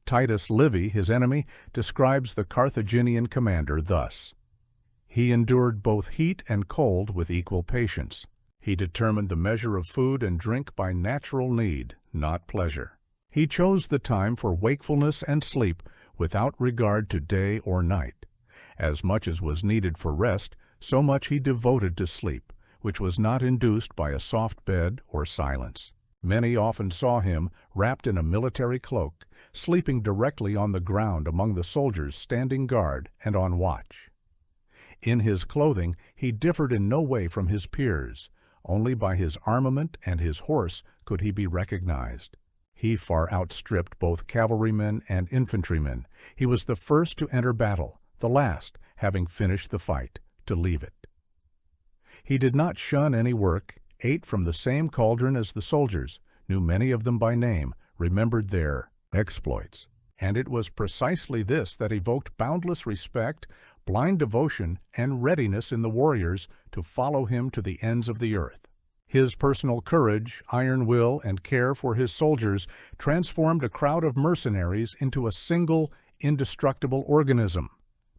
Titus Livy, his enemy, describes the Carthaginian commander thus: "He endured both heat and cold with equal patience. He determined the measure of food and drink by natural need, not pleasure. He chose the time for wakefulness and sleep without regard to day or night. As much as was needed for rest, so much he devoted to sleep, which was not induced by a soft bed or silence. Many often saw him, wrapped in a military cloak, sleeping directly on the ground among the soldiers standing guard and on watch. In his clothing he differed in no way from his peers. Only by his armament and his horse could he be recognized. He far outstripped both cavalrymen and infantrymen. He was the first to enter battle, the last, having finished the fight, to leave it. He did not shun any work, ate from the same cauldron as the soldiers, knew many of them by name, remembered their exploits. And it was precisely this that evoked boundless respect, blind devotion, and readiness in the warriors to follow him to the ends of the earth. His personal courage, iron will, and care for his soldiers transformed a crowd of mercenaries into a single, indestructible organism,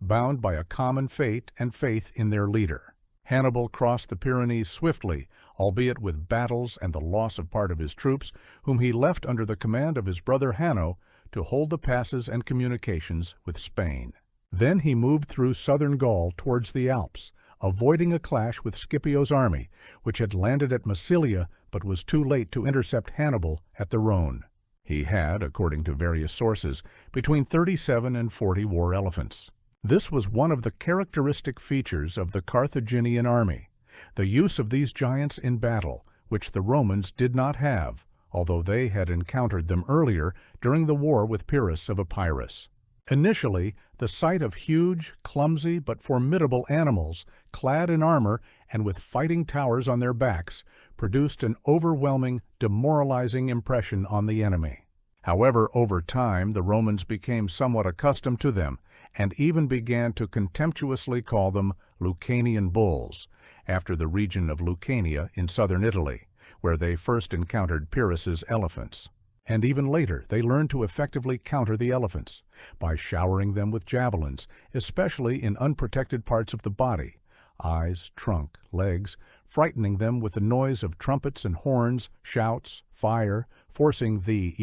bound by a common fate and faith in their leader. Hannibal crossed the Pyrenees swiftly, albeit with battles and the loss of part of his troops, whom he left under the command of his brother Hanno to hold the passes and communications with Spain. Then he moved through southern Gaul towards the Alps, avoiding a clash with Scipio's army, which had landed at Massilia but was too late to intercept Hannibal at the Rhone. He had, according to various sources, between 37 and 40 war elephants. This was one of the characteristic features of the Carthaginian army, the use of these giants in battle, which the Romans did not have, although they had encountered them earlier during the war with Pyrrhus of Epirus. Initially, the sight of huge, clumsy, but formidable animals, clad in armor and with fighting towers on their backs, produced an overwhelming, demoralizing impression on the enemy. However, over time, the Romans became somewhat accustomed to them, and even began to contemptuously call them Lucanian bulls, after the region of Lucania in southern Italy, where they first encountered Pyrrhus's elephants. And even later they learned to effectively counter the elephants, by showering them with javelins, especially in unprotected parts of the body, eyes, trunk, legs, frightening them with the noise of trumpets and horns, shouts, fire, forcing the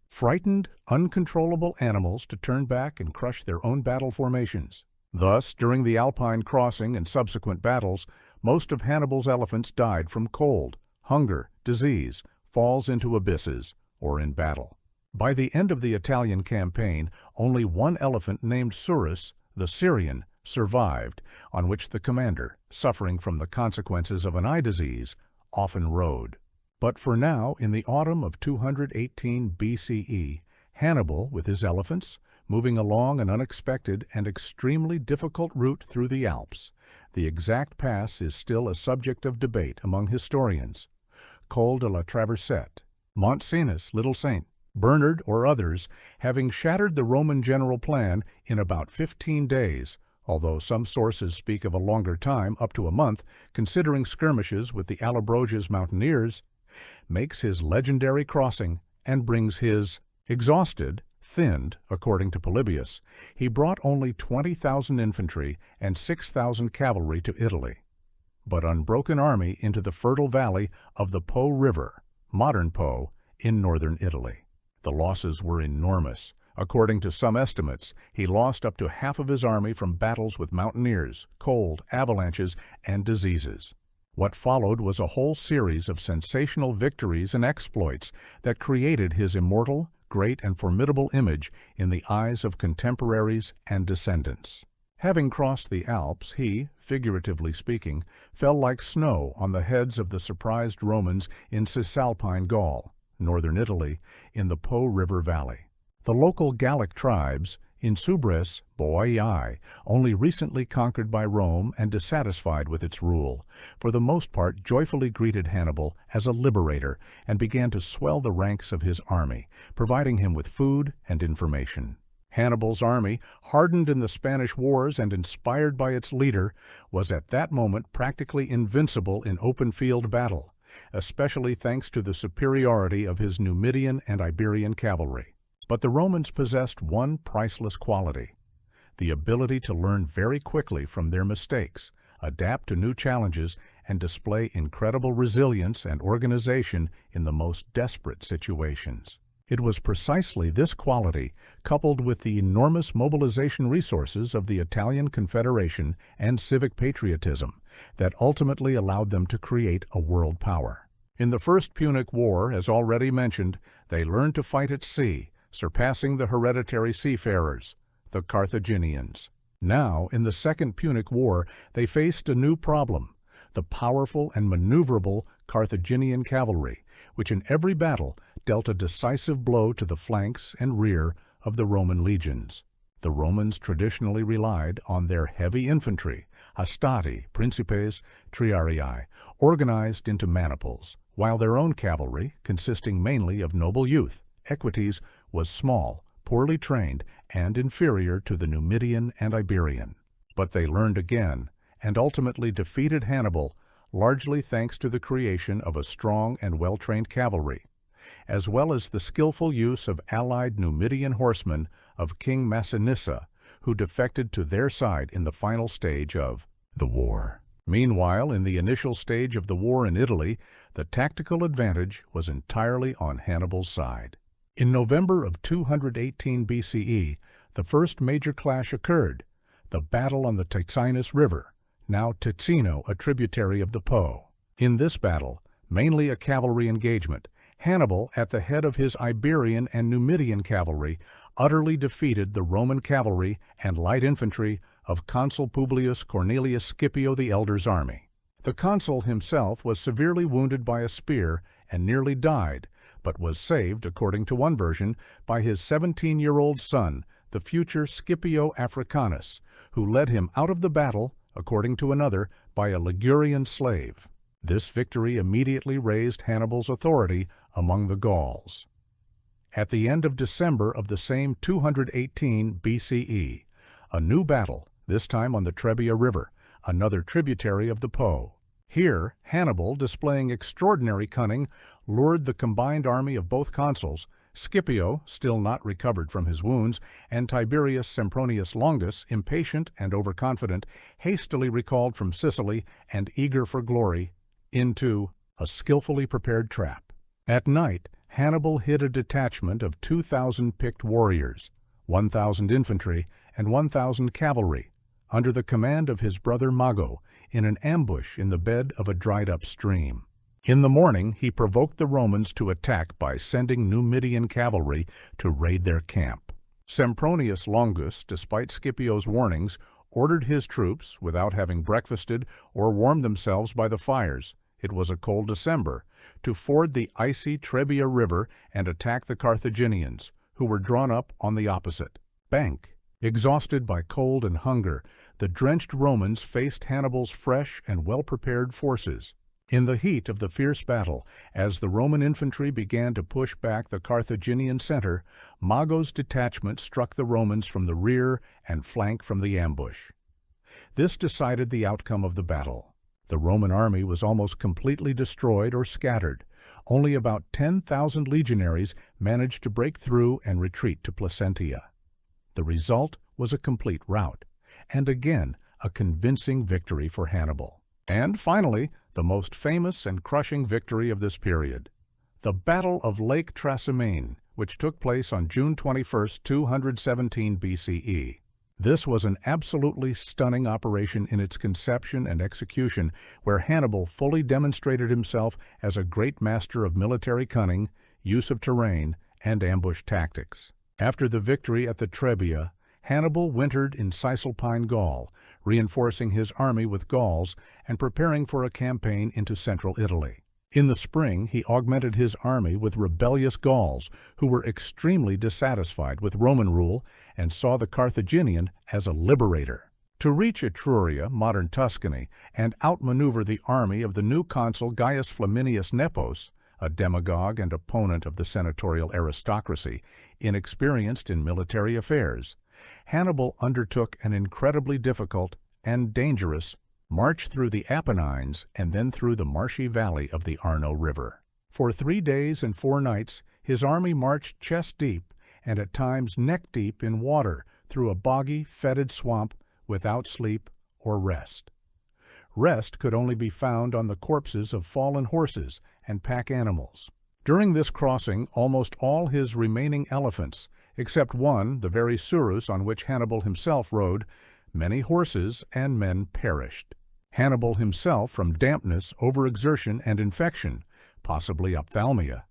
frightened, uncontrollable animals to turn back and crush their own battle formations. Thus, during the Alpine crossing and subsequent battles, most of Hannibal's elephants died from cold, hunger, disease, falls into abysses, or in battle. By the end of the Italian campaign, only one elephant named Surus, the Syrian, survived, on which the commander, suffering from the consequences of an eye disease, often rode. But for now, in the autumn of 218 BCE, Hannibal, with his elephants, moving along an unexpected and extremely difficult route through the Alps. The exact pass is still a subject of debate among historians. Col de la Traversette, Mont Cenis, Little Saint, Bernard, or others, having shattered the Roman general plan in about 15 days, although some sources speak of a longer time, up to a month, considering skirmishes with the Allobroges mountaineers, makes his legendary crossing and brings his exhausted, thinned, according to Polybius. He brought only 20,000 infantry and 6,000 cavalry to Italy, but unbroken army into the fertile valley of the Po River, modern Po, in northern Italy. The losses were enormous. According to some estimates, he lost up to half of his army from battles with mountaineers, cold, avalanches, and diseases. What followed was a whole series of sensational victories and exploits that created his immortal, great, and formidable image in the eyes of contemporaries and descendants. Having crossed the Alps, he, figuratively speaking, fell like snow on the heads of the surprised Romans in Cisalpine Gaul, northern Italy, in the Po River Valley. The local Gallic tribes, Insubres Boii, only recently conquered by Rome and dissatisfied with its rule, for the most part joyfully greeted Hannibal as a liberator and began to swell the ranks of his army, providing him with food and information. Hannibal's army, hardened in the Spanish wars and inspired by its leader, was at that moment practically invincible in open-field battle, especially thanks to the superiority of his Numidian and Iberian cavalry. But the Romans possessed one priceless quality: the ability to learn very quickly from their mistakes, adapt to new challenges, and display incredible resilience and organization in the most desperate situations. It was precisely this quality, coupled with the enormous mobilization resources of the Italian Confederation and civic patriotism, that ultimately allowed them to create a world power. In the First Punic War, as already mentioned, they learned to fight at sea, surpassing the hereditary seafarers, the Carthaginians. Now, in the Second Punic War, they faced a new problem: the powerful and maneuverable Carthaginian cavalry, which in every battle dealt a decisive blow to the flanks and rear of the Roman legions. The Romans traditionally relied on their heavy infantry, hastati, principes, triarii, organized into maniples, while their own cavalry, consisting mainly of noble youth, equites, was small, poorly trained, and inferior to the Numidian and Iberian. But they learned again, and ultimately defeated Hannibal, largely thanks to the creation of a strong and well-trained cavalry, as well as the skillful use of allied Numidian horsemen of King Massinissa, who defected to their side in the final stage of the war. Meanwhile, in the initial stage of the war in Italy, the tactical advantage was entirely on Hannibal's side. In November of 218 BCE, the first major clash occurred, the battle on the Ticinus River, now Ticino, a tributary of the Po. In this battle, mainly a cavalry engagement, Hannibal, at the head of his Iberian and Numidian cavalry, utterly defeated the Roman cavalry and light infantry of Consul Publius Cornelius Scipio the Elder's army. The consul himself was severely wounded by a spear and nearly died, but was saved, according to one version, by his 17-year-old son, the future Scipio Africanus, who led him out of the battle, according to another, by a Ligurian slave. This victory immediately raised Hannibal's authority among the Gauls. At the end of December of the same 218 BCE, a new battle, this time on the Trebia River, another tributary of the Po. Here, Hannibal, displaying extraordinary cunning, lured the combined army of both consuls, Scipio, still not recovered from his wounds, and Tiberius Sempronius Longus, impatient and overconfident, hastily recalled from Sicily and eager for glory, into a skillfully prepared trap. At night, Hannibal hid a detachment of 2,000 picked warriors, 1,000 infantry, and 1,000 cavalry, under the command of his brother Mago, in an ambush in the bed of a dried-up stream. In the morning, he provoked the Romans to attack by sending Numidian cavalry to raid their camp. Sempronius Longus, despite Scipio's warnings, ordered his troops, without having breakfasted or warmed themselves by the fires, it was a cold December, to ford the icy Trebia River and attack the Carthaginians, who were drawn up on the opposite bank. Exhausted by cold and hunger, the drenched Romans faced Hannibal's fresh and well-prepared forces. In the heat of the fierce battle, as the Roman infantry began to push back the Carthaginian center, Mago's detachment struck the Romans from the rear and flank from the ambush. This decided the outcome of the battle. The Roman army was almost completely destroyed or scattered. Only about 10,000 legionaries managed to break through and retreat to Placentia. The result was a complete rout, and again a convincing victory for Hannibal. And finally, the most famous and crushing victory of this period, the Battle of Lake Trasimene, which took place on June 21, 217 BCE. This was an absolutely stunning operation in its conception and execution, where Hannibal fully demonstrated himself as a great master of military cunning, use of terrain, and ambush tactics. After the victory at the Trebia, Hannibal wintered in Cisalpine Gaul, reinforcing his army with Gauls and preparing for a campaign into central Italy. In the spring, he augmented his army with rebellious Gauls who were extremely dissatisfied with Roman rule and saw the Carthaginian as a liberator. To reach Etruria, modern Tuscany, and outmaneuver the army of the new consul Gaius Flaminius Nepos, a demagogue and opponent of the senatorial aristocracy, inexperienced in military affairs, Hannibal undertook an incredibly difficult and dangerous march through the Apennines and then through the marshy valley of the Arno River. For 3 days and 4 nights, his army marched chest-deep and at times neck-deep in water through a boggy, fetid swamp without sleep or rest. Rest could only be found on the corpses of fallen horses and pack animals. During this crossing, almost all his remaining elephants, except one, the very Surus on which Hannibal himself rode, many horses and men perished. Hannibal himself, from dampness, overexertion, and infection, possibly ophthalmia,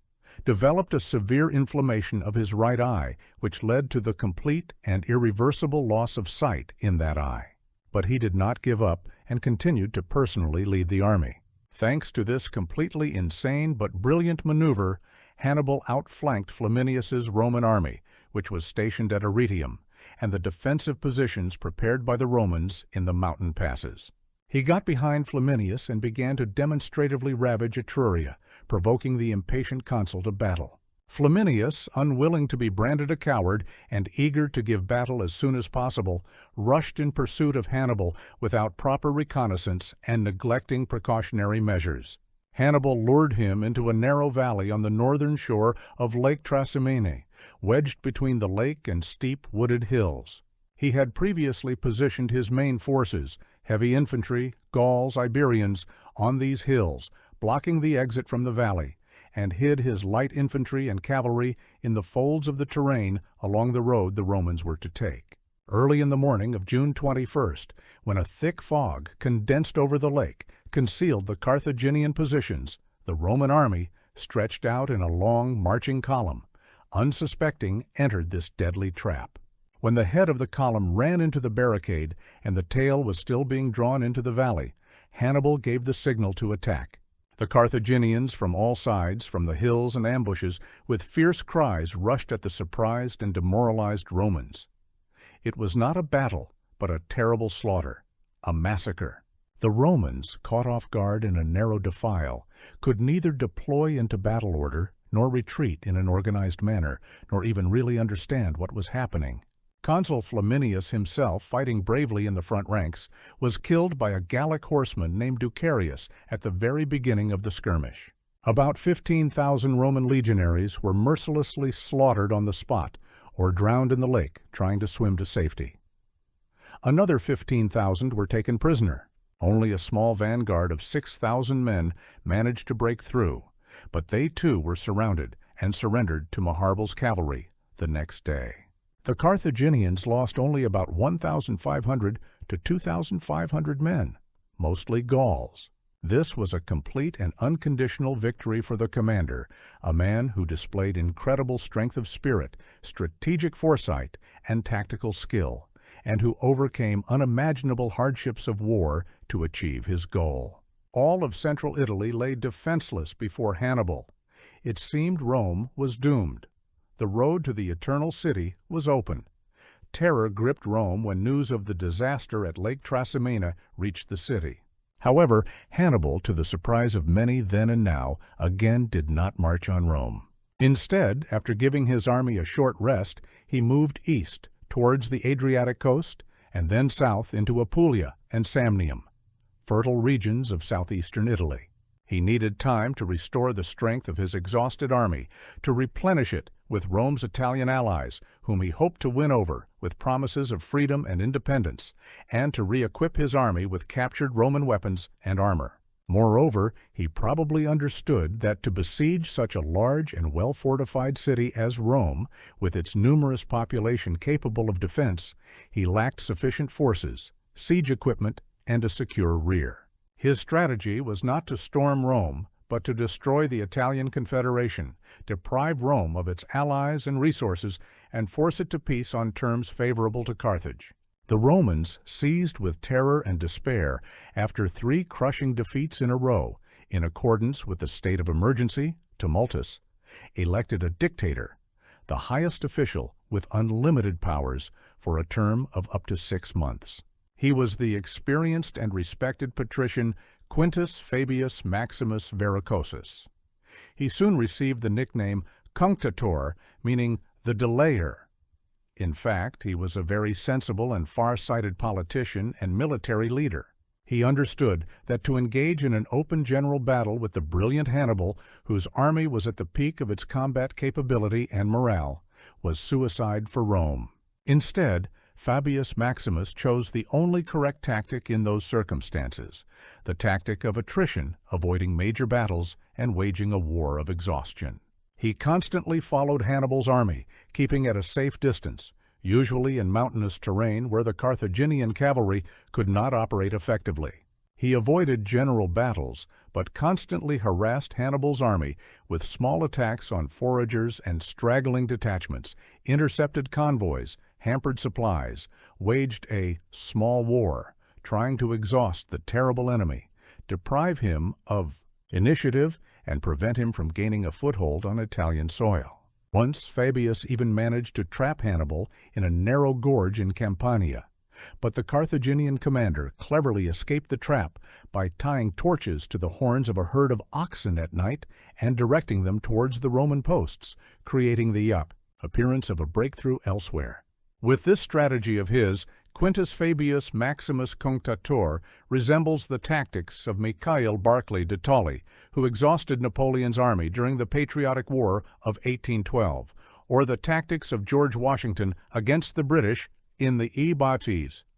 developed a severe inflammation of his right eye, which led to the complete and irreversible loss of sight in that eye. But he did not give up and continued to personally lead the army. Thanks to this completely insane but brilliant maneuver, Hannibal outflanked Flaminius's Roman army, which was stationed at Arretium, and the defensive positions prepared by the Romans in the mountain passes. He got behind Flaminius and began to demonstratively ravage Etruria, provoking the impatient consul to battle. Flaminius, unwilling to be branded a coward and eager to give battle as soon as possible, rushed in pursuit of Hannibal without proper reconnaissance and neglecting precautionary measures. Hannibal lured him into a narrow valley on the northern shore of Lake Trasimene, wedged between the lake and steep wooded hills. He had previously positioned his main forces, heavy infantry, Gauls, Iberians, on these hills, blocking the exit from the valley, and hid his light infantry and cavalry in the folds of the terrain along the road the Romans were to take. Early in the morning of June 21st, when a thick fog, condensed over the lake, concealed the Carthaginian positions, the Roman army, stretched out in a long marching column, unsuspecting, entered this deadly trap. When the head of the column ran into the barricade and the tail was still being drawn into the valley, Hannibal gave the signal to attack. The Carthaginians from all sides, from the hills and ambushes, with fierce cries rushed at the surprised and demoralized Romans. It was not a battle, but a terrible slaughter, a massacre. The Romans, caught off guard in a narrow defile, could neither deploy into battle order, nor retreat in an organized manner, nor even really understand what was happening. Consul Flaminius himself, fighting bravely in the front ranks, was killed by a Gallic horseman named Ducarius at the very beginning of the skirmish. About 15,000 Roman legionaries were mercilessly slaughtered on the spot, or drowned in the lake trying to swim to safety. Another 15,000 were taken prisoner. Only a small vanguard of 6,000 men managed to break through, but they too were surrounded and surrendered to Maharbal's cavalry the next day. The Carthaginians lost only about 1,500 to 2,500 men, mostly Gauls. This was a complete and unconditional victory for the commander, a man who displayed incredible strength of spirit, strategic foresight, and tactical skill, and who overcame unimaginable hardships of war to achieve his goal. All of central Italy lay defenseless before Hannibal. It seemed Rome was doomed. The road to the Eternal City was open. Terror gripped Rome when news of the disaster at Lake Trasimene reached the city. However, Hannibal, to the surprise of many then and now, again did not march on Rome. Instead, after giving his army a short rest, he moved east towards the Adriatic coast and then south into Apulia and Samnium, fertile regions of southeastern Italy. He needed time to restore the strength of his exhausted army, to replenish it with Rome's Italian allies, whom he hoped to win over with promises of freedom and independence, and to re-equip his army with captured Roman weapons and armor. Moreover, he probably understood that to besiege such a large and well-fortified city as Rome, with its numerous population capable of defense, he lacked sufficient forces, siege equipment, and a secure rear. His strategy was not to storm Rome, but to destroy the Italian Confederation, deprive Rome of its allies and resources, and force it to peace on terms favorable to Carthage. The Romans, seized with terror and despair after 3 crushing defeats in a row, in accordance with the state of emergency, tumultus, elected a dictator, the highest official with unlimited powers, for a term of up to 6 months. He was the experienced and respected patrician Quintus Fabius Maximus Verrucosus. He soon received the nickname Cunctator, meaning the delayer. In fact, he was a very sensible and far-sighted politician and military leader. He understood that to engage in an open general battle with the brilliant Hannibal, whose army was at the peak of its combat capability and morale, was suicide for Rome. Instead, Fabius Maximus chose the only correct tactic in those circumstances, the tactic of attrition, avoiding major battles and waging a war of exhaustion. He constantly followed Hannibal's army, keeping at a safe distance, usually in mountainous terrain where the Carthaginian cavalry could not operate effectively. He avoided general battles, but constantly harassed Hannibal's army with small attacks on foragers and straggling detachments, intercepted convoys, hampered supplies, waged a small war, trying to exhaust the terrible enemy, deprive him of initiative, and prevent him from gaining a foothold on Italian soil. Once Fabius even managed to trap Hannibal in a narrow gorge in Campania, but the Carthaginian commander cleverly escaped the trap by tying torches to the horns of a herd of oxen at night and directing them towards the Roman posts, creating the appearance of a breakthrough elsewhere. With this strategy of his, Quintus Fabius Maximus Cunctator resembles the tactics of Hannibal Barca de Tolly, who exhausted Napoleon's army during the Patriotic War of 1812, or the tactics of George Washington against the British in the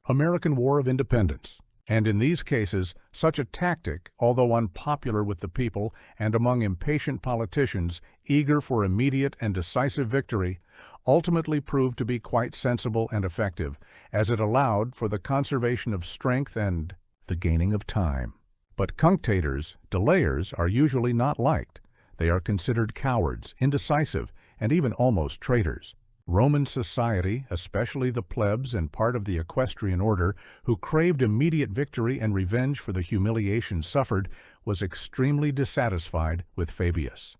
American War of Independence. And in these cases, such a tactic, although unpopular with the people and among impatient politicians eager for immediate and decisive victory, ultimately proved to be quite sensible and effective, as it allowed for the conservation of strength and the gaining of time. But cunctators, delayers, are usually not liked. They are considered cowards, indecisive, and even almost traitors. Roman society, especially the plebs and part of the equestrian order, who craved immediate victory and revenge for the humiliation suffered, was extremely dissatisfied with Fabius.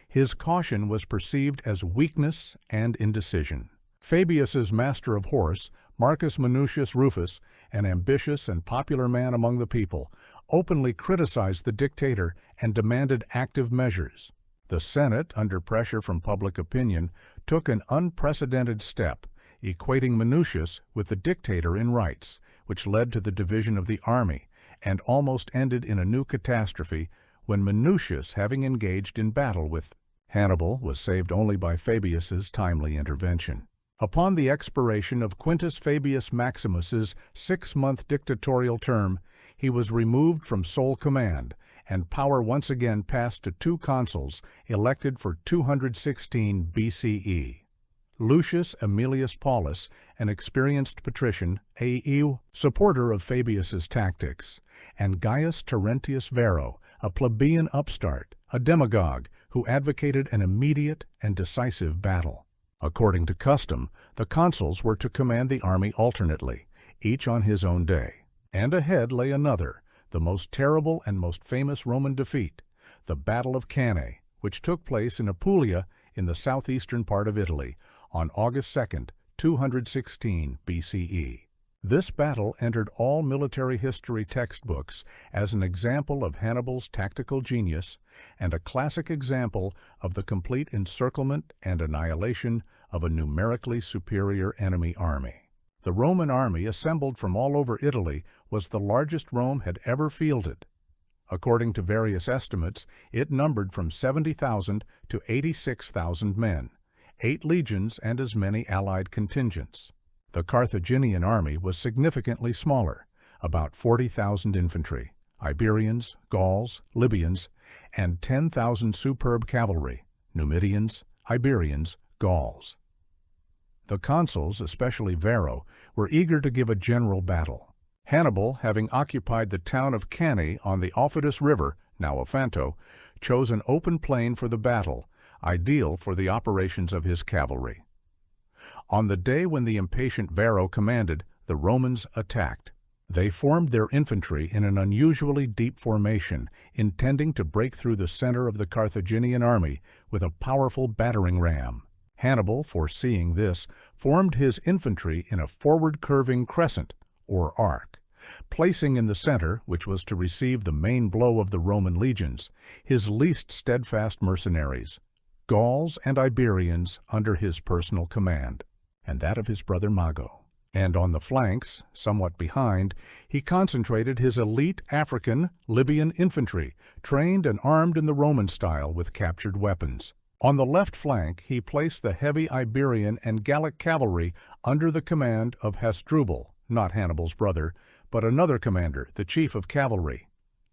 His caution was perceived as weakness and indecision. Fabius's master of horse, Marcus Minucius Rufus, an ambitious and popular man among the people, openly criticized the dictator and demanded active measures. The Senate, under pressure from public opinion, took an unprecedented step, equating Minucius with the dictator in rights, which led to the division of the army, and almost ended in a new catastrophe when Minucius, having engaged in battle with Hannibal, was saved only by Fabius's timely intervention. Upon the expiration of Quintus Fabius Maximus's 6-month dictatorial term, he was removed from sole command, and power once again passed to 2 consuls elected for 216 BCE. Lucius Aemilius Paulus, an experienced patrician, a supporter of Fabius's tactics, and Gaius Terentius Varro, a plebeian upstart, a demagogue who advocated an immediate and decisive battle. According to custom, the consuls were to command the army alternately, each on his own day. And ahead lay another, the most terrible and most famous Roman defeat, the Battle of Cannae, which took place in Apulia in the southeastern part of Italy on August 2, 216 BCE. This battle entered all military history textbooks as an example of Hannibal's tactical genius and a classic example of the complete encirclement and annihilation of a numerically superior enemy army. The Roman army assembled from all over Italy was the largest Rome had ever fielded. According to various estimates, it numbered from 70,000 to 86,000 men, 8 legions and as many allied contingents. The Carthaginian army was significantly smaller, about 40,000 infantry, Iberians, Gauls, Libyans, and 10,000 superb cavalry, Numidians, Iberians, Gauls. The consuls, especially Varro, were eager to give a general battle. Hannibal, having occupied the town of Cannae on the Aufidus River, now Ofanto, chose an open plain for the battle, ideal for the operations of his cavalry. On the day when the impatient Varro commanded, the Romans attacked. They formed their infantry in an unusually deep formation, intending to break through the center of the Carthaginian army with a powerful battering ram. Hannibal, foreseeing this, formed his infantry in a forward-curving crescent, or arc, placing in the center, which was to receive the main blow of the Roman legions, his least steadfast mercenaries, Gauls and Iberians under his personal command, and that of his brother Mago. And on the flanks, somewhat behind, he concentrated his elite African, Libyan infantry, trained and armed in the Roman style with captured weapons. On the left flank, he placed the heavy Iberian and Gallic cavalry under the command of Hasdrubal, not Hannibal's brother, but another commander, the chief of cavalry.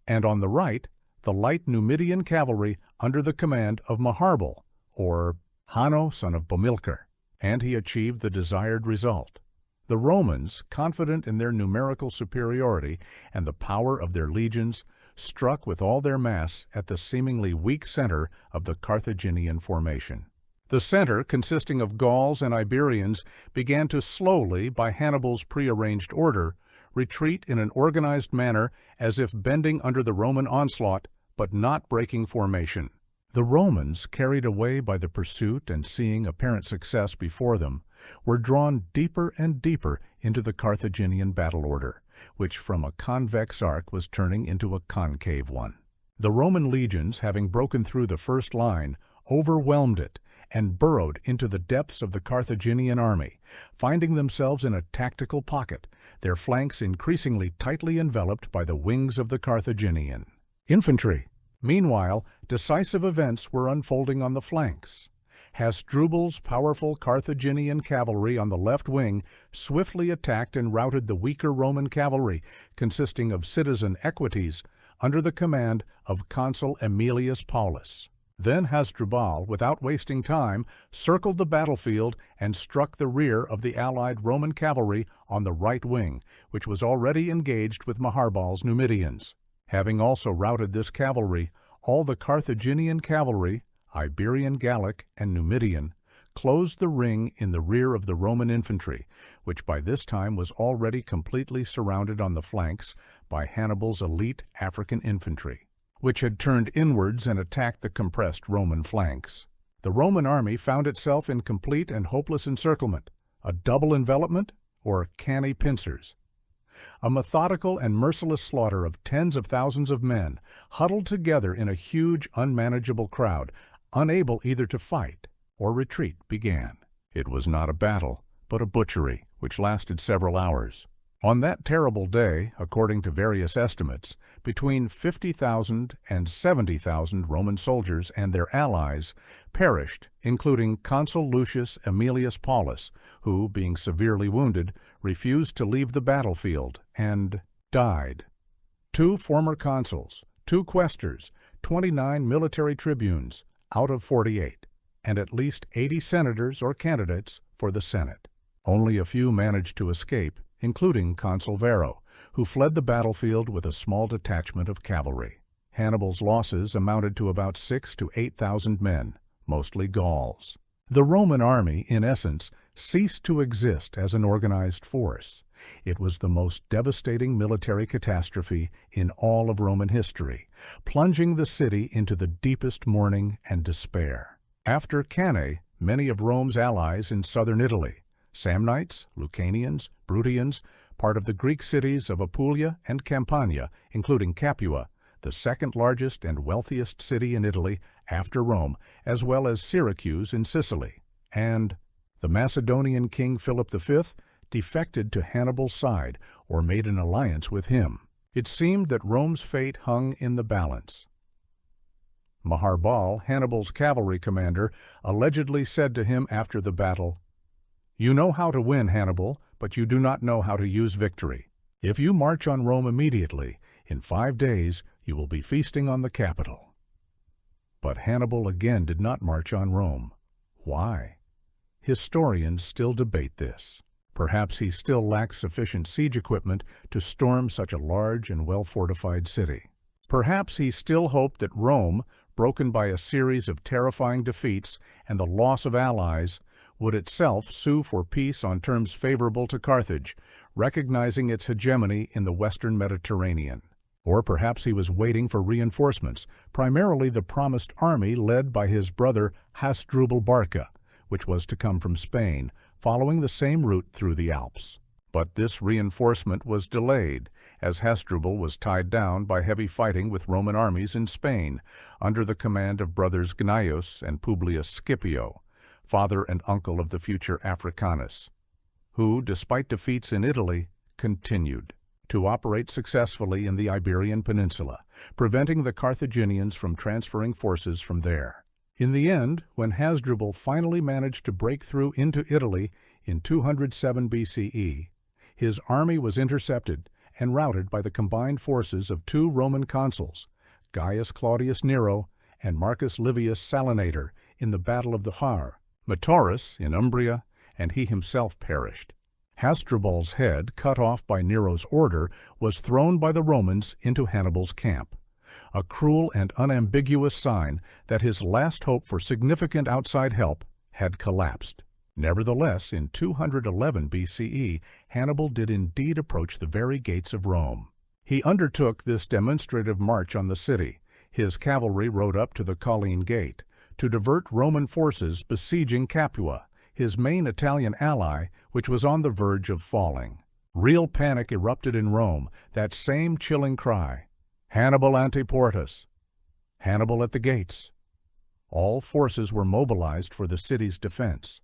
And on the right, the light Numidian cavalry under the command of Maharbal, or Hanno, son of Bomilcar, and he achieved the desired result. The Romans, confident in their numerical superiority and the power of their legions, struck with all their mass at the seemingly weak center of the Carthaginian formation. The center, consisting of Gauls and Iberians, began to slowly, by Hannibal's prearranged order, retreat in an organized manner as if bending under the Roman onslaught, but not breaking formation. The Romans, carried away by the pursuit and seeing apparent success before them, were drawn deeper and deeper into the Carthaginian battle order, which from a convex arc was turning into a concave one. The Roman legions, having broken through the first line, overwhelmed it and burrowed into the depths of the Carthaginian army, finding themselves in a tactical pocket, their flanks increasingly tightly enveloped by the wings of the Carthaginian infantry. Meanwhile, decisive events were unfolding on the flanks. Hasdrubal's powerful Carthaginian cavalry on the left wing swiftly attacked and routed the weaker Roman cavalry, consisting of citizen equites, under the command of Consul Aemilius Paulus. Then Hasdrubal, without wasting time, circled the battlefield and struck the rear of the allied Roman cavalry on the right wing, which was already engaged with Maharbal's Numidians. Having also routed this cavalry, all the Carthaginian cavalry, Iberian, Gallic, and Numidian, closed the ring in the rear of the Roman infantry, which by this time was already completely surrounded on the flanks by Hannibal's elite African infantry, which had turned inwards and attacked the compressed Roman flanks. The Roman army found itself in complete and hopeless encirclement, a double envelopment, or cannae pincers. A methodical and merciless slaughter of tens of thousands of men, huddled together in a huge, unmanageable crowd, unable either to fight or retreat, began. It was not a battle, but a butchery, which lasted several hours. On that terrible day, according to various estimates, between 50,000 and 70,000 Roman soldiers and their allies perished, including Consul Lucius Aemilius Paulus, who, being severely wounded, refused to leave the battlefield and died. 2 former consuls, 2 quaestors, 29 military tribunes out of 48, and at least 80 senators or candidates for the Senate. Only a few managed to escape, including Consul Varro, who fled the battlefield with a small detachment of cavalry. Hannibal's losses amounted to about 6,000 to 8,000 men, mostly Gauls. The Roman army, in essence, ceased to exist as an organized force. It was the most devastating military catastrophe in all of Roman history, plunging the city into the deepest mourning and despair. After Cannae, many of Rome's allies in southern Italy, Samnites, Lucanians, Bruttians, part of the Greek cities of Apulia and Campania, including Capua, the second largest and wealthiest city in Italy after Rome, as well as Syracuse in Sicily, and the Macedonian king Philip V defected to Hannibal's side or made an alliance with him. It seemed that Rome's fate hung in the balance. Maharbal, Hannibal's cavalry commander, allegedly said to him after the battle, "You know how to win, Hannibal, but you do not know how to use victory. If you march on Rome immediately, in 5 days you will be feasting on the capital." But Hannibal again did not march on Rome. Why? Historians still debate this. Perhaps he still lacks sufficient siege equipment to storm such a large and well-fortified city. Perhaps he still hoped that Rome, broken by a series of terrifying defeats and the loss of allies, would itself sue for peace on terms favorable to Carthage, recognizing its hegemony in the western Mediterranean. Or perhaps he was waiting for reinforcements, primarily the promised army led by his brother Hannibal Barca, which was to come from Spain, following the same route through the Alps. But this reinforcement was delayed, as Hasdrubal was tied down by heavy fighting with Roman armies in Spain, under the command of brothers Gnaeus and Publius Scipio, father and uncle of the future Africanus, who, despite defeats in Italy, continued to operate successfully in the Iberian Peninsula, preventing the Carthaginians from transferring forces from there. In the end, when Hasdrubal finally managed to break through into Italy in 207 BCE, his army was intercepted and routed by the combined forces of 2 Roman consuls, Gaius Claudius Nero and Marcus Livius Salinator, in the Battle of the Har. Metaurus in Umbria, and he himself perished. Hasdrubal's head, cut off by Nero's order, was thrown by the Romans into Hannibal's camp, a cruel and unambiguous sign that his last hope for significant outside help had collapsed. Nevertheless, in 211 BCE, Hannibal did indeed approach the very gates of Rome. He undertook this demonstrative march on the city. His cavalry rode up to the Colline Gate to divert Roman forces besieging Capua, his main Italian ally, which was on the verge of falling. Real panic erupted in Rome, that same chilling cry, "Hannibal ante portas," Hannibal at the gates. All forces were mobilized for the city's defense.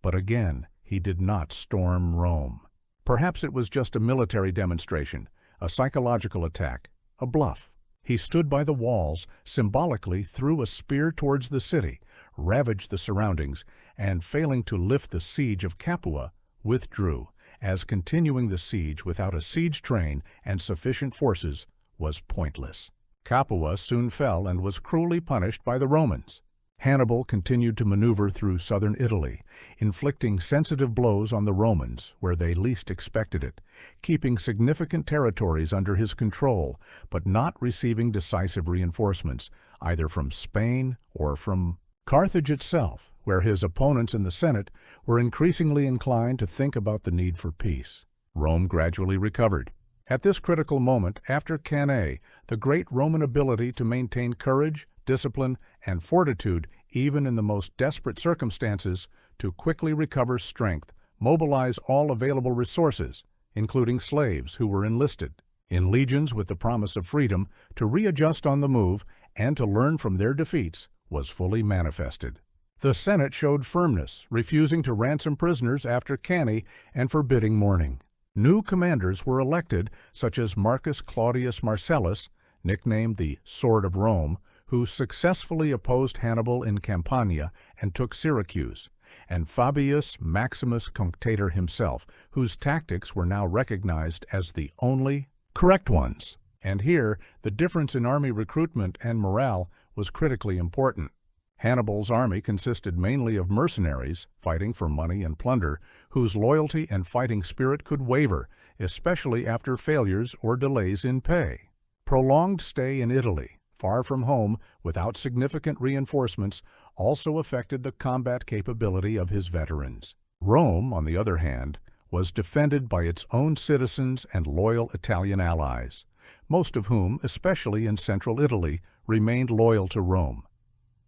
But again, he did not storm Rome. Perhaps it was just a military demonstration, a psychological attack, a bluff. He stood by the walls, symbolically threw a spear towards the city, ravaged the surroundings, and failing to lift the siege of Capua, withdrew, as continuing the siege without a siege train and sufficient forces was pointless. Capua soon fell and was cruelly punished by the Romans. Hannibal continued to maneuver through southern Italy, inflicting sensitive blows on the Romans where they least expected it, keeping significant territories under his control, but not receiving decisive reinforcements, either from Spain or from Carthage itself, where his opponents in the Senate were increasingly inclined to think about the need for peace. Rome gradually recovered. At this critical moment, after Cannae, the great Roman ability to maintain courage, discipline, and fortitude, even in the most desperate circumstances, to quickly recover strength, mobilize all available resources, including slaves who were enlisted, in legions with the promise of freedom, to readjust on the move, and to learn from their defeats, was fully manifested. The Senate showed firmness, refusing to ransom prisoners after Cannae and forbidding mourning. New commanders were elected, such as Marcus Claudius Marcellus, nicknamed the Sword of Rome, who successfully opposed Hannibal in Campania and took Syracuse, and Fabius Maximus Cunctator himself, whose tactics were now recognized as the only correct ones. And here, the difference in army recruitment and morale was critically important. Hannibal's army consisted mainly of mercenaries, fighting for money and plunder, whose loyalty and fighting spirit could waver, especially after failures or delays in pay. Prolonged stay in Italy, far from home, without significant reinforcements, also affected the combat capability of his veterans. Rome, on the other hand, was defended by its own citizens and loyal Italian allies, most of whom, especially in central Italy, remained loyal to Rome.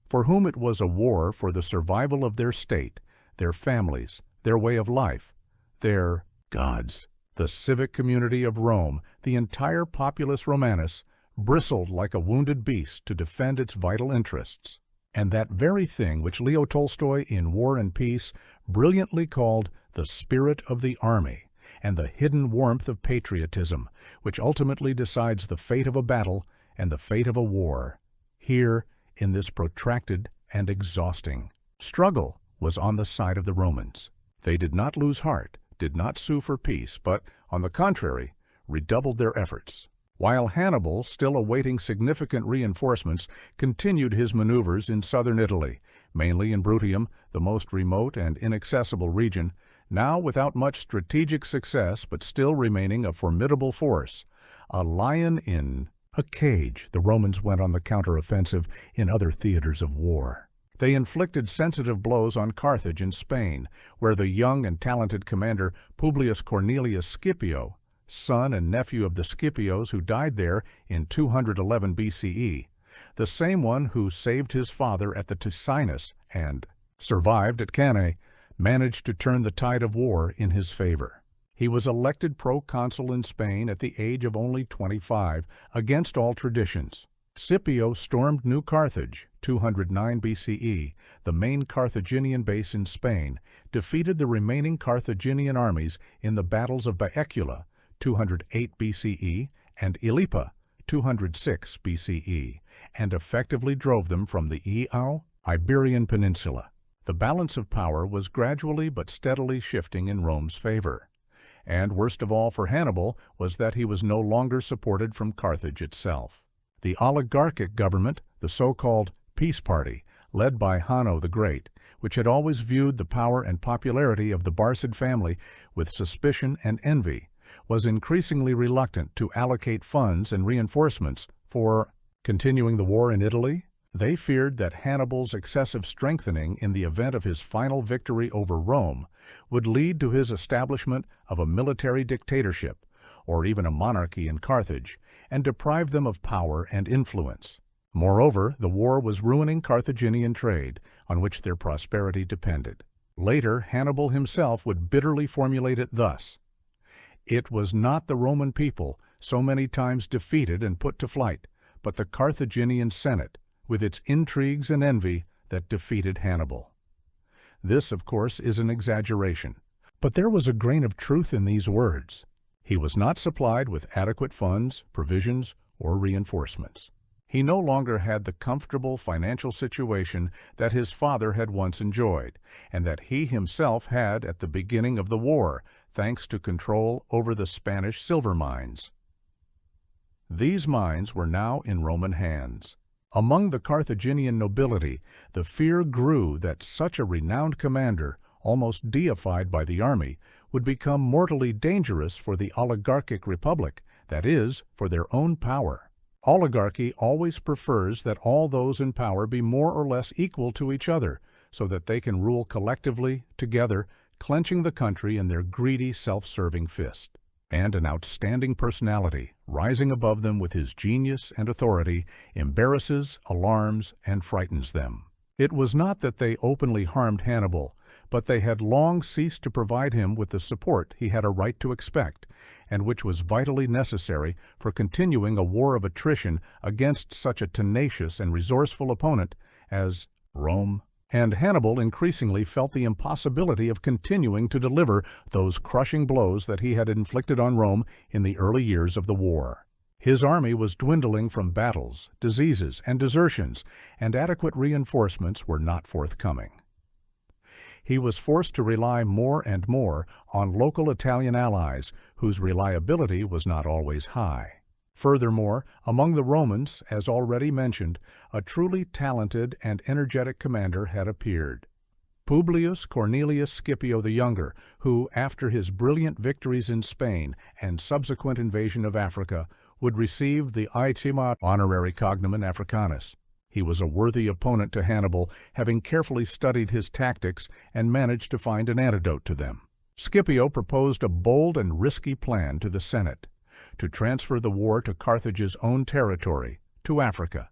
for whom it was a war for the survival of their state, their families, their way of life, their gods. The civic community of Rome, the entire populus Romanus, bristled like a wounded beast to defend its vital interests. And that very thing which Leo Tolstoy in War and Peace brilliantly called the spirit of the army, and the hidden warmth of patriotism, which ultimately decides the fate of a battle and the fate of a war, here, in this protracted and exhausting struggle, was on the side of the Romans. They did not lose heart, did not sue for peace, but, on the contrary, redoubled their efforts. While Hannibal, still awaiting significant reinforcements, continued his maneuvers in southern Italy, mainly in Bruttium, the most remote and inaccessible region, now without much strategic success but still remaining a formidable force, a lion in a cage, the Romans went on the counteroffensive in other theaters of war. They inflicted sensitive blows on Carthage in Spain, where the young and talented commander Publius Cornelius Scipio, son and nephew of the Scipios who died there in 211 BCE, the same one who saved his father at the Ticinus and survived at Cannae, managed to turn the tide of war in his favor. He was elected proconsul in Spain at the age of only 25, against all traditions. Scipio stormed New Carthage, 209 BCE, the main Carthaginian base in Spain, defeated the remaining Carthaginian armies in the battles of Baecula, 208 BCE, and Ilipa, 206 BCE, and effectively drove them from the Iberian Peninsula. The balance of power was gradually but steadily shifting in Rome's favor. And worst of all for Hannibal was that he was no longer supported from Carthage itself. The oligarchic government, the so-called Peace Party, led by Hanno the Great, which had always viewed the power and popularity of the Barcid family with suspicion and envy, was increasingly reluctant to allocate funds and reinforcements for continuing the war in Italy. They feared that Hannibal's excessive strengthening in the event of his final victory over Rome would lead to his establishment of a military dictatorship, or even a monarchy in Carthage, and deprive them of power and influence. Moreover, the war was ruining Carthaginian trade, on which their prosperity depended. Later, Hannibal himself would bitterly formulate it thus: "It was not the Roman people, so many times defeated and put to flight, but the Carthaginian Senate, with its intrigues and envy, that defeated Hannibal." This, of course, is an exaggeration, but there was a grain of truth in these words. He was not supplied with adequate funds, provisions, or reinforcements. He no longer had the comfortable financial situation that his father had once enjoyed, and that he himself had at the beginning of the war, thanks to control over the Spanish silver mines. These mines were now in Roman hands. Among the Carthaginian nobility, the fear grew that such a renowned commander, almost deified by the army, would become mortally dangerous for the oligarchic republic, that is, for their own power. Oligarchy always prefers that all those in power be more or less equal to each other, so that they can rule collectively, together, clenching the country in their greedy, self-serving fist. And an outstanding personality, rising above them with his genius and authority, embarrasses, alarms, and frightens them. It was not that they openly harmed Hannibal, but they had long ceased to provide him with the support he had a right to expect, and which was vitally necessary for continuing a war of attrition against such a tenacious and resourceful opponent as Rome. And Hannibal increasingly felt the impossibility of continuing to deliver those crushing blows that he had inflicted on Rome in the early years of the war. His army was dwindling from battles, diseases, and desertions, and adequate reinforcements were not forthcoming. He was forced to rely more and more on local Italian allies, whose reliability was not always high. Furthermore, among the Romans, as already mentioned, a truly talented and energetic commander had appeared. Publius Cornelius Scipio the Younger, who, after his brilliant victories in Spain and subsequent invasion of Africa, would receive the honorary cognomen Africanus. He was a worthy opponent to Hannibal, having carefully studied his tactics and managed to find an antidote to them. Scipio proposed a bold and risky plan to the Senate: to transfer the war to Carthage's own territory, to Africa,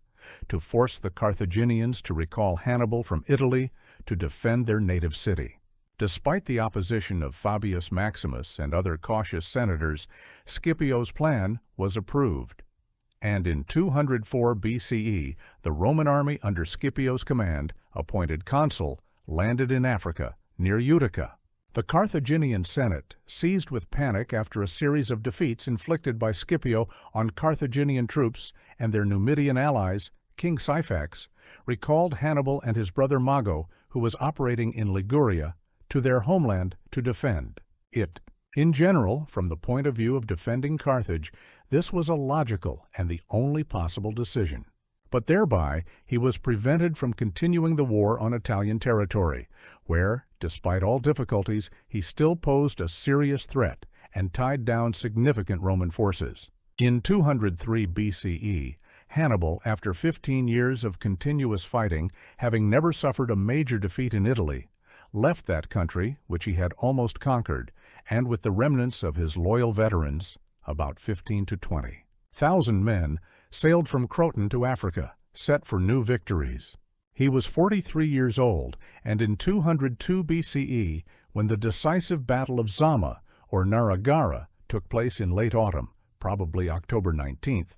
to force the Carthaginians to recall Hannibal from Italy to defend their native city. Despite the opposition of Fabius Maximus and other cautious senators, Scipio's plan was approved. And in 204 BCE, the Roman army under Scipio's command, appointed consul, landed in Africa, near Utica. The Carthaginian Senate, seized with panic after a series of defeats inflicted by Scipio on Carthaginian troops and their Numidian allies, King Syphax, recalled Hannibal and his brother Mago, who was operating in Liguria, to their homeland to defend it. In general, from the point of view of defending Carthage, this was a logical and the only possible decision. But thereby, he was prevented from continuing the war on Italian territory, where, despite all difficulties, he still posed a serious threat and tied down significant Roman forces. In 203 BCE, Hannibal, after 15 years of continuous fighting, having never suffered a major defeat in Italy, left that country, which he had almost conquered, and with the remnants of his loyal veterans, about 15 to 20,000 men, sailed from Croton to Africa, set for new victories. He was 43 years old, and in 202 BCE, when the decisive Battle of Zama, or Naragara, took place in late autumn, probably October 19th,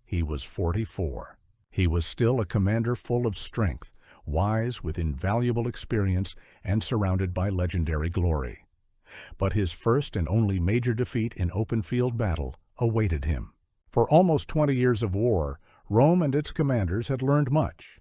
he was 44. He was still a commander full of strength, wise with invaluable experience, and surrounded by legendary glory. But his first and only major defeat in open field battle awaited him. For almost 20 years of war, Rome and its commanders had learned much.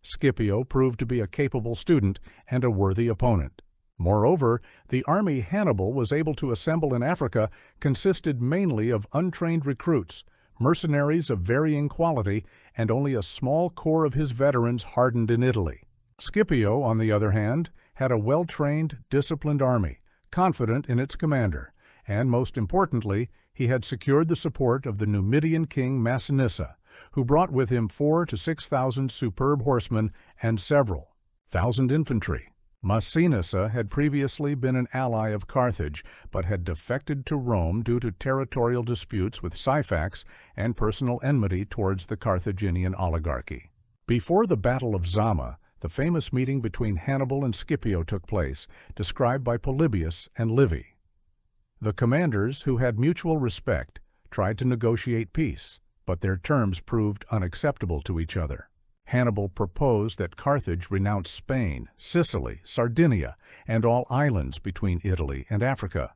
Scipio proved to be a capable student and a worthy opponent. Moreover, the army Hannibal was able to assemble in Africa consisted mainly of untrained recruits, mercenaries of varying quality, and only a small corps of his veterans hardened in Italy. Scipio, on the other hand, had a well-trained, disciplined army, confident in its commander, and most importantly, he had secured the support of the Numidian king Massinissa, who brought with him 4,000 to 6,000 superb horsemen and several thousand infantry. Massinissa had previously been an ally of Carthage, but had defected to Rome due to territorial disputes with Syphax and personal enmity towards the Carthaginian oligarchy. Before the Battle of Zama, the famous meeting between Hannibal and Scipio took place, described by Polybius and Livy. The commanders, who had mutual respect, tried to negotiate peace, but their terms proved unacceptable to each other. Hannibal proposed that Carthage renounce Spain, Sicily, Sardinia, and all islands between Italy and Africa.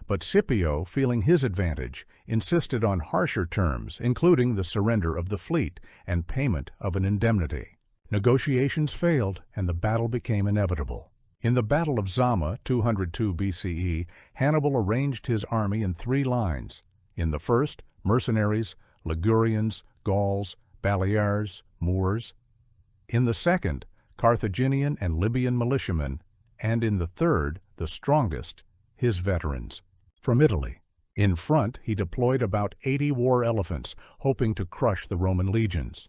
But Scipio, feeling his advantage, insisted on harsher terms, including the surrender of the fleet and payment of an indemnity. Negotiations failed, and the battle became inevitable. In the Battle of Zama, 202 BCE, Hannibal arranged his army in 3 lines. In the first, mercenaries, Ligurians, Gauls, Balears, Moors. In the second, Carthaginian and Libyan militiamen, and in the third, the strongest, his veterans, from Italy. In front, he deployed about 80 war elephants, hoping to crush the Roman legions.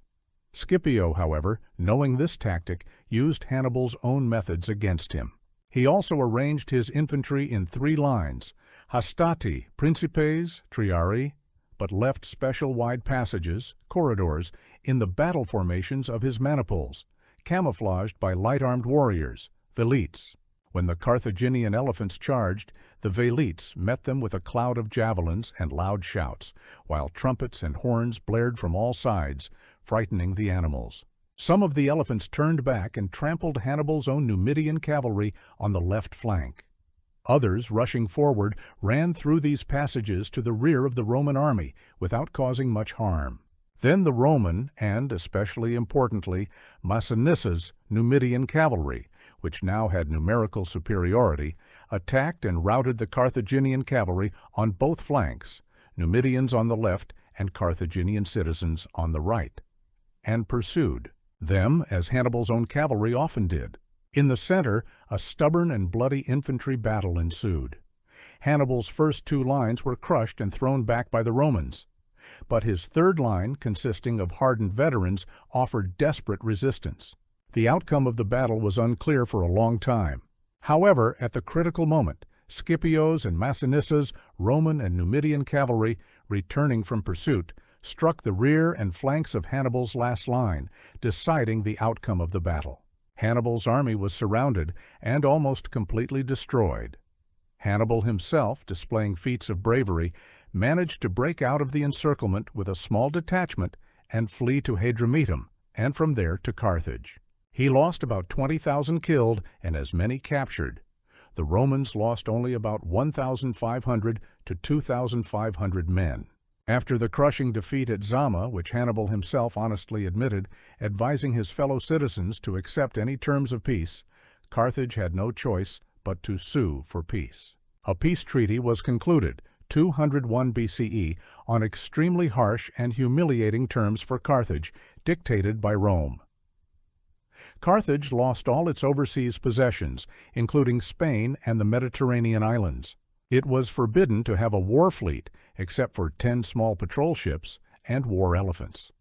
Scipio, however, knowing this tactic, used Hannibal's own methods against him. He also arranged his infantry in 3 lines, hastati, principes, triarii, but left special wide passages, corridors, in the battle formations of his maniples, camouflaged by light-armed warriors, velites. When the Carthaginian elephants charged, the velites met them with a cloud of javelins and loud shouts, while trumpets and horns blared from all sides, frightening the animals. Some of the elephants turned back and trampled Hannibal's own Numidian cavalry on the left flank. Others, rushing forward, ran through these passages to the rear of the Roman army without causing much harm. Then the Roman, and especially importantly, Massinissa's Numidian cavalry, which now had numerical superiority, attacked and routed the Carthaginian cavalry on both flanks, Numidians on the left and Carthaginian citizens on the right, and pursued them as Hannibal's own cavalry often did. In the center, a stubborn and bloody infantry battle ensued. Hannibal's first 2 lines were crushed and thrown back by the Romans, but his third line, consisting of hardened veterans, offered desperate resistance. The outcome of the battle was unclear for a long time. However, at the critical moment, Scipio's and Massinissa's Roman and Numidian cavalry, returning from pursuit, struck the rear and flanks of Hannibal's last line, deciding the outcome of the battle. Hannibal's army was surrounded and almost completely destroyed. Hannibal himself, displaying feats of bravery, managed to break out of the encirclement with a small detachment and flee to Hadrumetum, and from there to Carthage. He lost about 20,000 killed and as many captured. The Romans lost only about 1,500 to 2,500 men. After the crushing defeat at Zama, which Hannibal himself honestly admitted, advising his fellow citizens to accept any terms of peace, Carthage had no choice but to sue for peace. A peace treaty was concluded, 201 BCE, on extremely harsh and humiliating terms for Carthage, dictated by Rome. Carthage lost all its overseas possessions, including Spain and the Mediterranean islands. It was forbidden to have a war fleet, except for 10 small patrol ships and war elephants.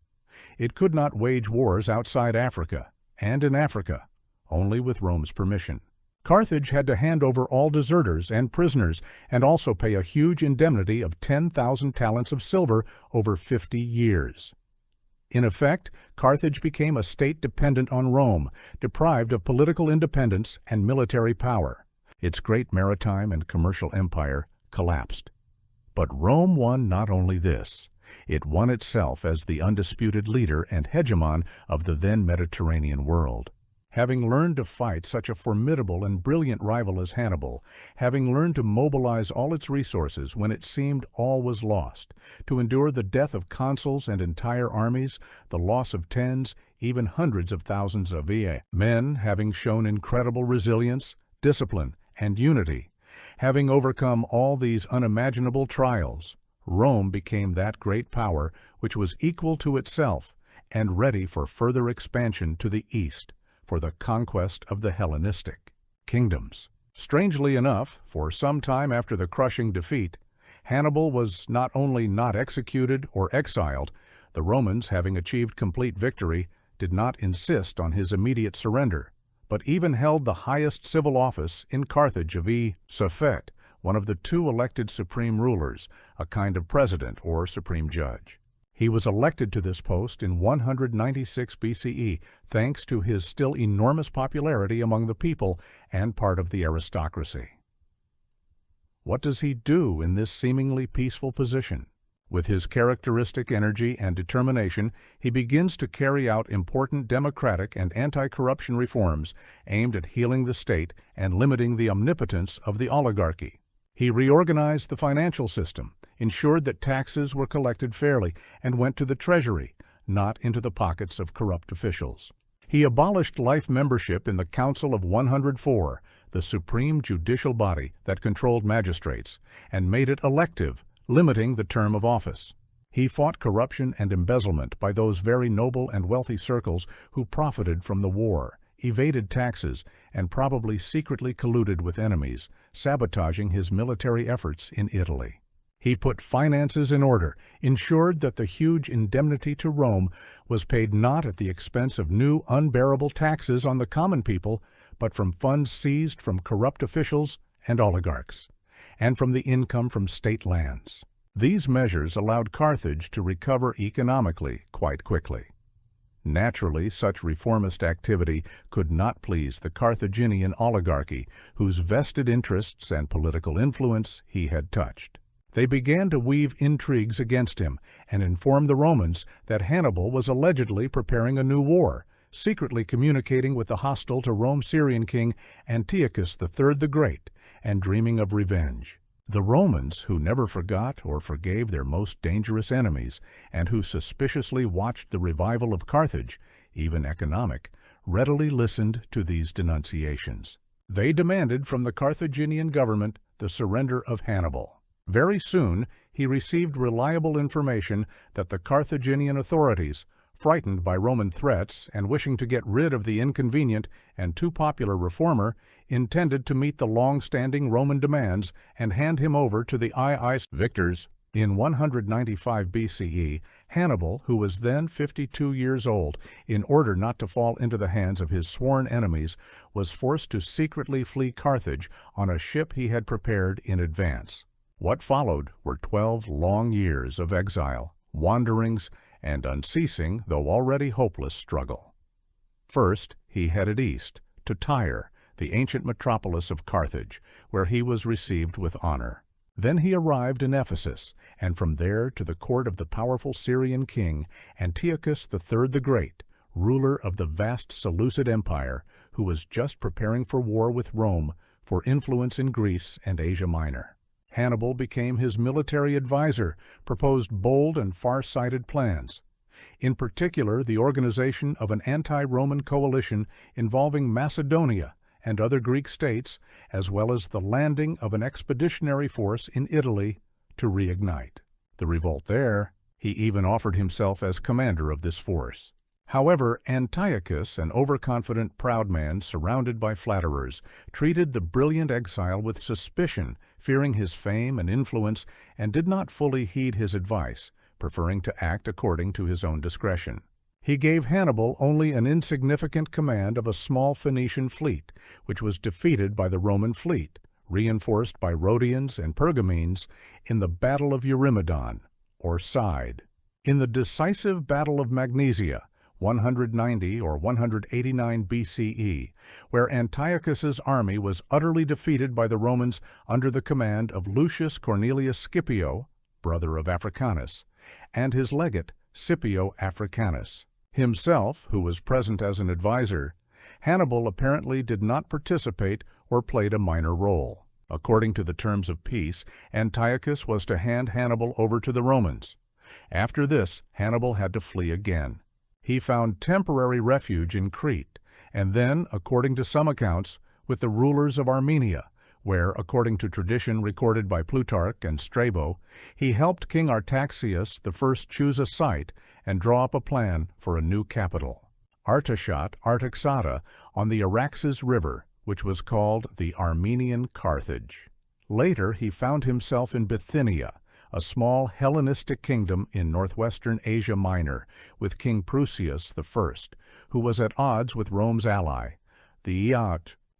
It could not wage wars outside Africa, and in Africa, only with Rome's permission. Carthage had to hand over all deserters and prisoners, and also pay a huge indemnity of 10,000 talents of silver over 50 years. In effect, Carthage became a state dependent on Rome, deprived of political independence and military power. Its great maritime and commercial empire collapsed. But Rome won not only this. It won itself as the undisputed leader and hegemon of the then Mediterranean world. Having learned to fight such a formidable and brilliant rival as Hannibal, having learned to mobilize all its resources when it seemed all was lost, to endure the death of consuls and entire armies, the loss of tens, even hundreds of thousands of men, having shown incredible resilience, discipline, and unity, having overcome all these unimaginable trials, Rome became that great power which was equal to itself and ready for further expansion to the east, for the conquest of the Hellenistic kingdoms. Strangely enough, for some time after the crushing defeat, Hannibal was not only not executed or exiled, the Romans, having achieved complete victory, did not insist on his immediate surrender, but even held the highest civil office in Carthage of Suffet, one of the 2 elected supreme rulers, a kind of president or supreme judge. He was elected to this post in 196 BCE, thanks to his still enormous popularity among the people and part of the aristocracy. What does he do in this seemingly peaceful position? With his characteristic energy and determination, he begins to carry out important democratic and anti-corruption reforms aimed at healing the state and limiting the omnipotence of the oligarchy. He reorganized the financial system, ensured that taxes were collected fairly and went to the treasury, not into the pockets of corrupt officials. He abolished life membership in the Council of 104, the supreme judicial body that controlled magistrates, and made it elective, limiting the term of office. He fought corruption and embezzlement by those very noble and wealthy circles who profited from the war, evaded taxes, and probably secretly colluded with enemies, sabotaging his military efforts in Italy. He put finances in order, ensured that the huge indemnity to Rome was paid not at the expense of new unbearable taxes on the common people, but from funds seized from corrupt officials and oligarchs, and from the income from state lands. These measures allowed Carthage to recover economically quite quickly. Naturally, such reformist activity could not please the Carthaginian oligarchy, whose vested interests and political influence he had touched. They began to weave intrigues against him and inform the Romans that Hannibal was allegedly preparing a new war, secretly communicating with the hostile to Rome Syrian king Antiochus III the Great, and dreaming of revenge. The Romans, who never forgot or forgave their most dangerous enemies, and who suspiciously watched the revival of Carthage, even economic, readily listened to these denunciations. They demanded from the Carthaginian government the surrender of Hannibal. Very soon, he received reliable information that the Carthaginian authorities, frightened by Roman threats and wishing to get rid of the inconvenient and too popular reformer, intended to meet the long-standing Roman demands and hand him over to the victors. In 195 BCE, Hannibal, who was then 52 years old, in order not to fall into the hands of his sworn enemies, was forced to secretly flee Carthage on a ship he had prepared in advance. What followed were 12 long years of exile, wanderings, and unceasing, though already hopeless, struggle. First, he headed east, to Tyre, the ancient metropolis of Carthage, where he was received with honor. Then he arrived in Ephesus, and from there to the court of the powerful Syrian king, Antiochus III the Great, ruler of the vast Seleucid Empire, who was just preparing for war with Rome for influence in Greece and Asia Minor. Hannibal became his military advisor, proposed bold and far-sighted plans. In particular, the organization of an anti-Roman coalition involving Macedonia and other Greek states, as well as the landing of an expeditionary force in Italy to reignite the revolt there. He even offered himself as commander of this force. However, Antiochus, an overconfident, proud man surrounded by flatterers, treated the brilliant exile with suspicion, fearing his fame and influence, and did not fully heed his advice, preferring to act according to his own discretion. He gave Hannibal only an insignificant command of a small Phoenician fleet, which was defeated by the Roman fleet, reinforced by Rhodians and Pergamenes, in the Battle of Eurymedon, or Side. In the decisive Battle of Magnesia, 190 or 189 BCE, where Antiochus's army was utterly defeated by the Romans under the command of Lucius Cornelius Scipio, brother of Africanus, and his legate Scipio Africanus. Himself, who was present as an advisor, Hannibal apparently did not participate or played a minor role. According to the terms of peace, Antiochus was to hand Hannibal over to the Romans. After this, Hannibal had to flee again. He found temporary refuge in Crete, and then, according to some accounts, with the rulers of Armenia, where, according to tradition recorded by Plutarch and Strabo, he helped King Artaxias I choose a site and draw up a plan for a new capital, Artaxata, on the Araxes River, which was called the Armenian Carthage. Later he found himself in Bithynia, a small Hellenistic kingdom in northwestern Asia Minor, with King Prusias I, who was at odds with Rome's ally, the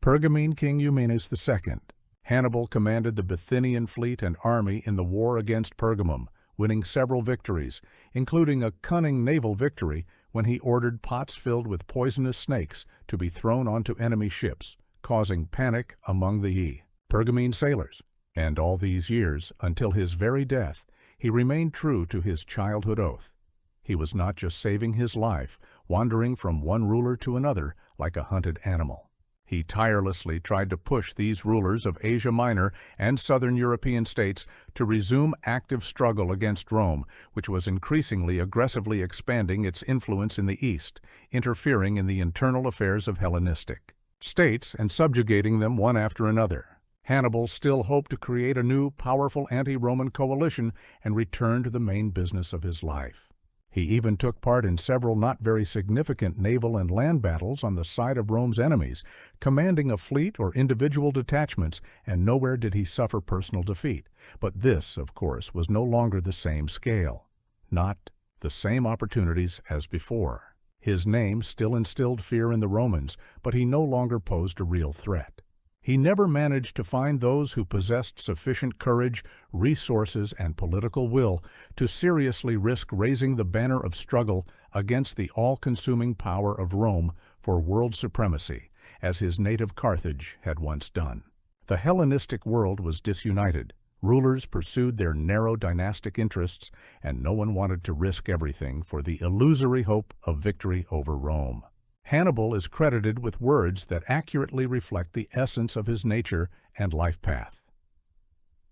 Pergamene king Eumenes II. Hannibal commanded the Bithynian fleet and army in the war against Pergamum, winning several victories, including a cunning naval victory when he ordered pots filled with poisonous snakes to be thrown onto enemy ships, causing panic among the Pergamene sailors. And all these years, until his very death, he remained true to his childhood oath. He was not just saving his life, wandering from one ruler to another like a hunted animal. He tirelessly tried to push these rulers of Asia Minor and southern European states to resume active struggle against Rome, which was increasingly aggressively expanding its influence in the East, interfering in the internal affairs of Hellenistic states and subjugating them one after another. Hannibal still hoped to create a new, powerful anti-Roman coalition and return to the main business of his life. He even took part in several not very significant naval and land battles on the side of Rome's enemies, commanding a fleet or individual detachments, and nowhere did he suffer personal defeat. But this, of course, was no longer the same scale, not the same opportunities as before. His name still instilled fear in the Romans, but he no longer posed a real threat. He never managed to find those who possessed sufficient courage, resources, and political will to seriously risk raising the banner of struggle against the all-consuming power of Rome for world supremacy, as his native Carthage had once done. The Hellenistic world was disunited. Rulers pursued their narrow dynastic interests, and no one wanted to risk everything for the illusory hope of victory over Rome. Hannibal is credited with words that accurately reflect the essence of his nature and life path.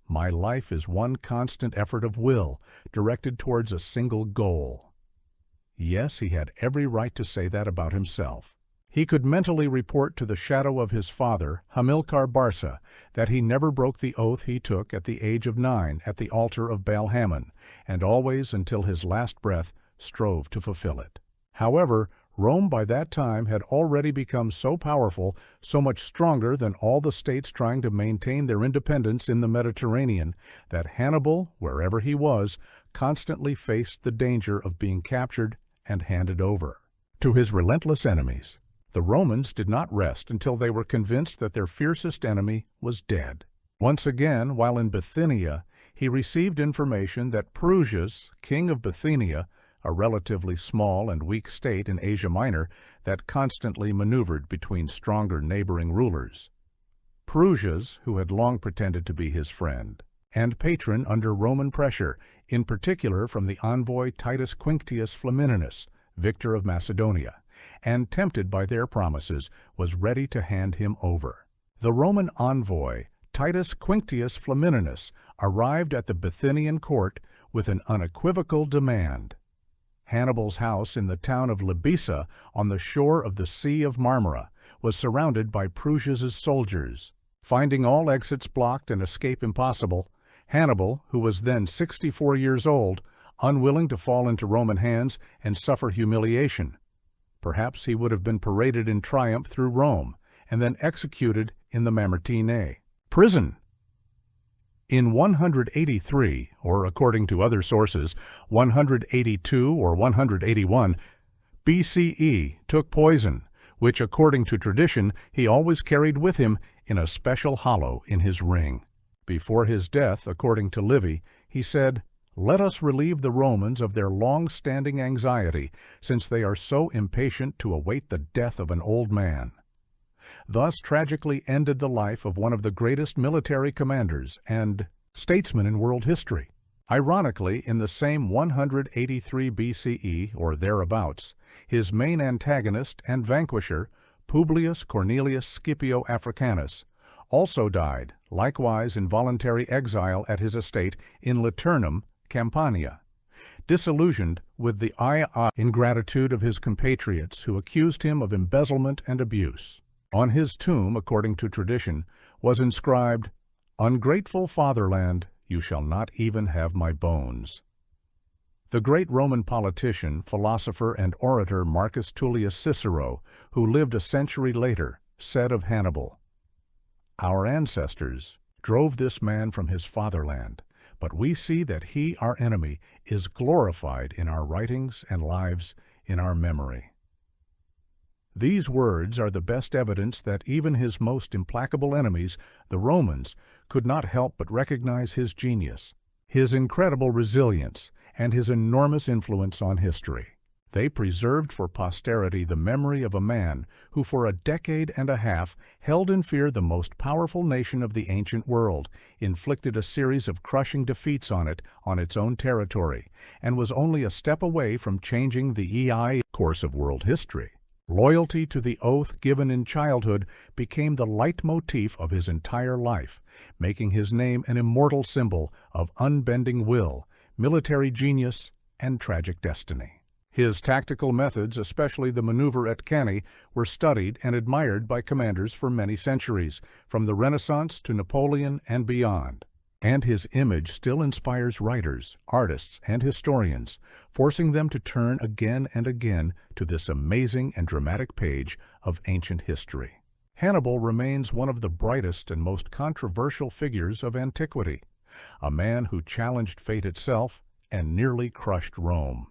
My life is one constant effort of will, directed towards a single goal. Yes, he had every right to say that about himself. He could mentally report to the shadow of his father, Hannibal Barca, that he never broke the oath he took at the age of 9 at the altar of Baal-Hamon, and always, until his last breath, strove to fulfill it. However, Rome by that time had already become so powerful, so much stronger than all the states trying to maintain their independence in the Mediterranean, that Hannibal, wherever he was, constantly faced the danger of being captured and handed over to his relentless enemies. The Romans did not rest until they were convinced that their fiercest enemy was dead. Once again, while in Bithynia, he he received information that Prusias, king of Bithynia, a relatively small and weak state in Asia Minor that constantly maneuvered between stronger neighboring rulers. Prusias, who had long pretended to be his friend, and patron under Roman pressure, in particular from the envoy Titus Quinctius Flamininus, victor of Macedonia, and tempted by their promises, was ready to hand him over. The Roman envoy, Titus Quinctius Flamininus, arrived at the Bithynian court with an unequivocal demand. Hannibal's house in the town of Libissa, on the shore of the Sea of Marmara, was surrounded by Prusias's soldiers. Finding all exits blocked and escape impossible, Hannibal, who was then 64 years old, unwilling to fall into Roman hands and suffer humiliation. Perhaps he would have been paraded in triumph through Rome, and then executed in the Mamertine prison. In 183, or according to other sources, 182 or 181 BCE, took poison, which according to tradition he always carried with him in a special hollow in his ring. Before his death, according to Livy, he said, "Let us relieve the Romans of their long-standing anxiety, since they are so impatient to await the death of an old man." Thus tragically ended the life of one of the greatest military commanders and statesmen in world history. Ironically, in the same 183 BCE, or thereabouts, his main antagonist and vanquisher, Publius Cornelius Scipio Africanus, also died, likewise in voluntary exile at his estate in Liternum, Campania, disillusioned with the ingratitude of his compatriots who accused him of embezzlement and abuse. On his tomb, according to tradition, was inscribed, "Ungrateful fatherland, you shall not even have my bones." The great Roman politician, philosopher, and orator Marcus Tullius Cicero, who lived a century later, said of Hannibal, "Our ancestors drove this man from his fatherland, but we see that he, our enemy, is glorified in our writings and lives in our memory." These words are the best evidence that even his most implacable enemies, the Romans, could not help but recognize his genius, his incredible resilience, and his enormous influence on history. They preserved for posterity the memory of a man who for a decade and a half held in fear the most powerful nation of the ancient world, inflicted a series of crushing defeats on it on its own territory, and was only a step away from changing the course of world history. Loyalty to the oath given in childhood became the leitmotif of his entire life, making his name an immortal symbol of unbending will, military genius, and tragic destiny. His tactical methods, especially the maneuver at Cannae, were studied and admired by commanders for many centuries, from the Renaissance to Napoleon and beyond. And his image still inspires writers, artists, and historians, forcing them to turn again and again to this amazing and dramatic page of ancient history. Hannibal remains one of the brightest and most controversial figures of antiquity, a man who challenged fate itself and nearly crushed Rome.